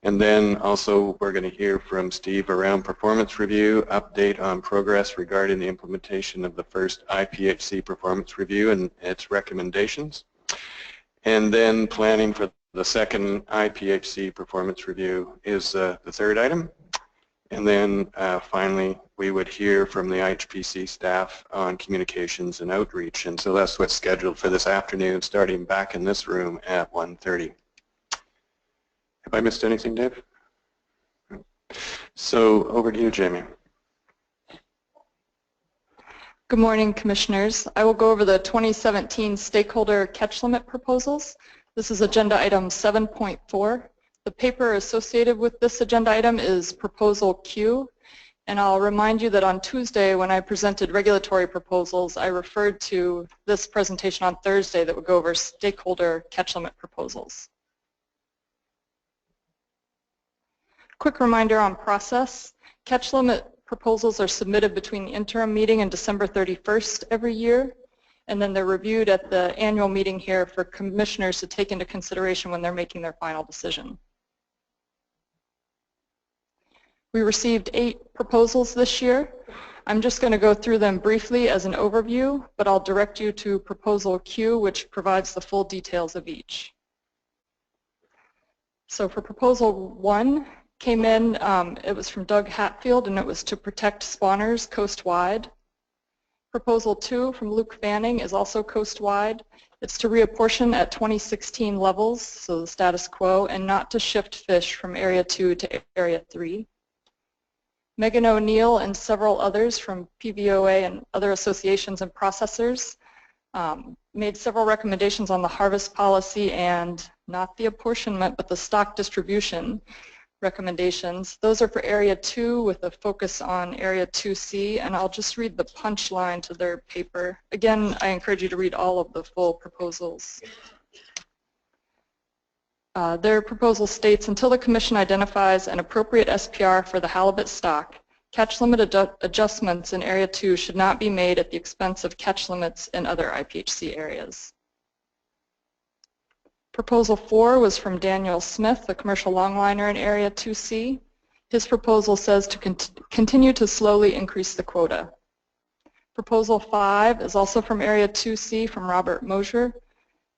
And then also we're going to hear from Steve around performance review, update on progress regarding the implementation of the first IPHC performance review and its recommendations. And then planning for the second IPHC performance review is the third item. And then finally, we would hear from the IPHC staff on communications and outreach. And so that's what's scheduled for this afternoon, starting back in this room at 1:30. Have I missed anything, Dave? So over to you, Jamie. Good morning, Commissioners. I will go over the 2017 stakeholder catch limit proposals. This is agenda item 7.4. The paper associated with this agenda item is Proposal Q, and I'll remind you that on Tuesday when I presented regulatory proposals, I referred to this presentation on Thursday that would go over stakeholder catch limit proposals. Quick reminder on process. Catch limit proposals are submitted between the interim meeting and December 31st every year, and then they're reviewed at the annual meeting here for commissioners to take into consideration when they're making their final decision. We received 8 proposals this year. I'm just going to go through them briefly as an overview, but I'll direct you to Proposal Q, which provides the full details of each. So for Proposal 1, came in, it was from Doug Hatfield, and it was to protect spawners coast-wide. Proposal 2 from Luke Fanning is also coast-wide. It's to reapportion at 2016 levels, so the status quo, and not to shift fish from Area 2 to Area 3. Megan O'Neill and several others from PVOA and other associations and processors made several recommendations on the harvest policy and not the apportionment, but the stock distribution recommendations. Those are for Area 2 with a focus on Area 2C, and I'll just read the punchline to their paper. Again, I encourage you to read all of the full proposals. Their proposal states, until the Commission identifies an appropriate SPR for the halibut stock, catch limit adjustments in Area 2 should not be made at the expense of catch limits in other IPHC areas. Proposal 4 was from Daniel Smith, a commercial longliner in Area 2C. His proposal says to continue to slowly increase the quota. Proposal 5 is also from Area 2C from Robert Mosier.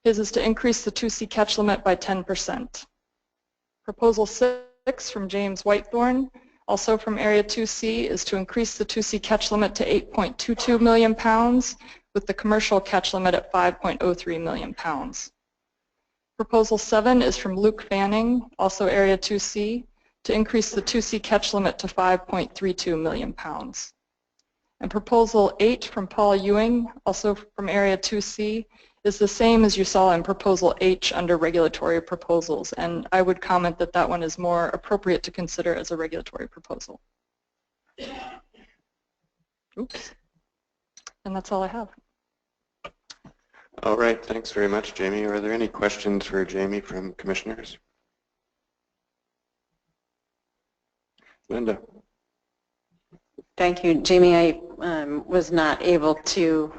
His is to increase the 2C catch limit by 10%. Proposal 6 from James Whitethorn, also from Area 2C, is to increase the 2C catch limit to 8.22 million pounds with the commercial catch limit at 5.03 million pounds. Proposal 7 is from Luke Fanning, also Area 2C, to increase the 2C catch limit to 5.32 million pounds. And Proposal 8 from Paul Ewing, also from Area 2C, is the same as you saw in Proposal H under regulatory proposals, and I would comment that that one is more appropriate to consider as a regulatory proposal. Oops. And that's all I have. All right, thanks very much, Jamie. Are there any questions for Jamie from commissioners? Linda. Thank you, Jamie. I was not able to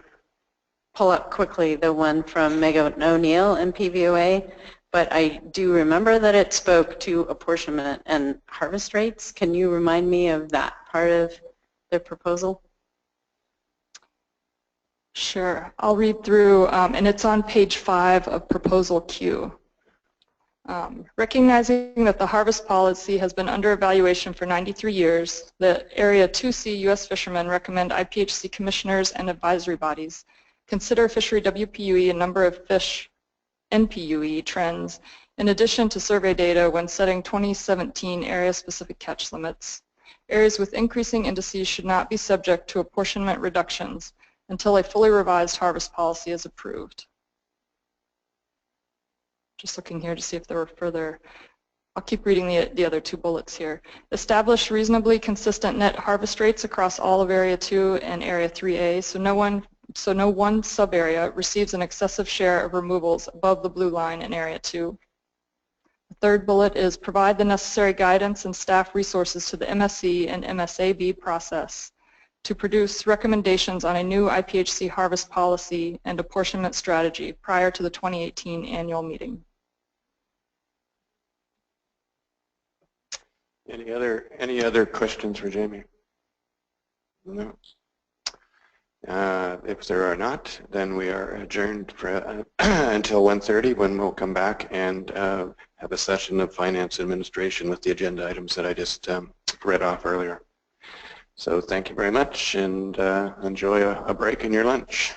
pull up quickly the one from Megan O'Neill and PVOA, but I do remember that it spoke to apportionment and harvest rates. Can you remind me of that part of the proposal? Sure. I'll read through, and it's on page 5 of Proposal Q. Recognizing that the harvest policy has been under evaluation for 93 years, the Area 2C U.S. fishermen recommend IPHC commissioners and advisory bodies consider fishery WPUE and number of fish NPUE trends in addition to survey data when setting 2017 area-specific catch limits. Areas with increasing indices should not be subject to apportionment reductions until a fully revised harvest policy is approved. Just looking here to see if there were further. I'll keep reading the other 2 bullets here. Establish reasonably consistent net harvest rates across all of Area 2 and Area 3A, so no one sub-area receives an excessive share of removals above the blue line in Area 2. The 3rd bullet is provide the necessary guidance and staff resources to the MSC and MSAB process to produce recommendations on a new IPHC harvest policy and apportionment strategy prior to the 2018 annual meeting. Any other questions for Jamie? No. If there are not, then we are adjourned for, until 1:30 when we'll come back and have a session of finance administration with the agenda items that I just read off earlier. So thank you very much, and enjoy a break in your lunch.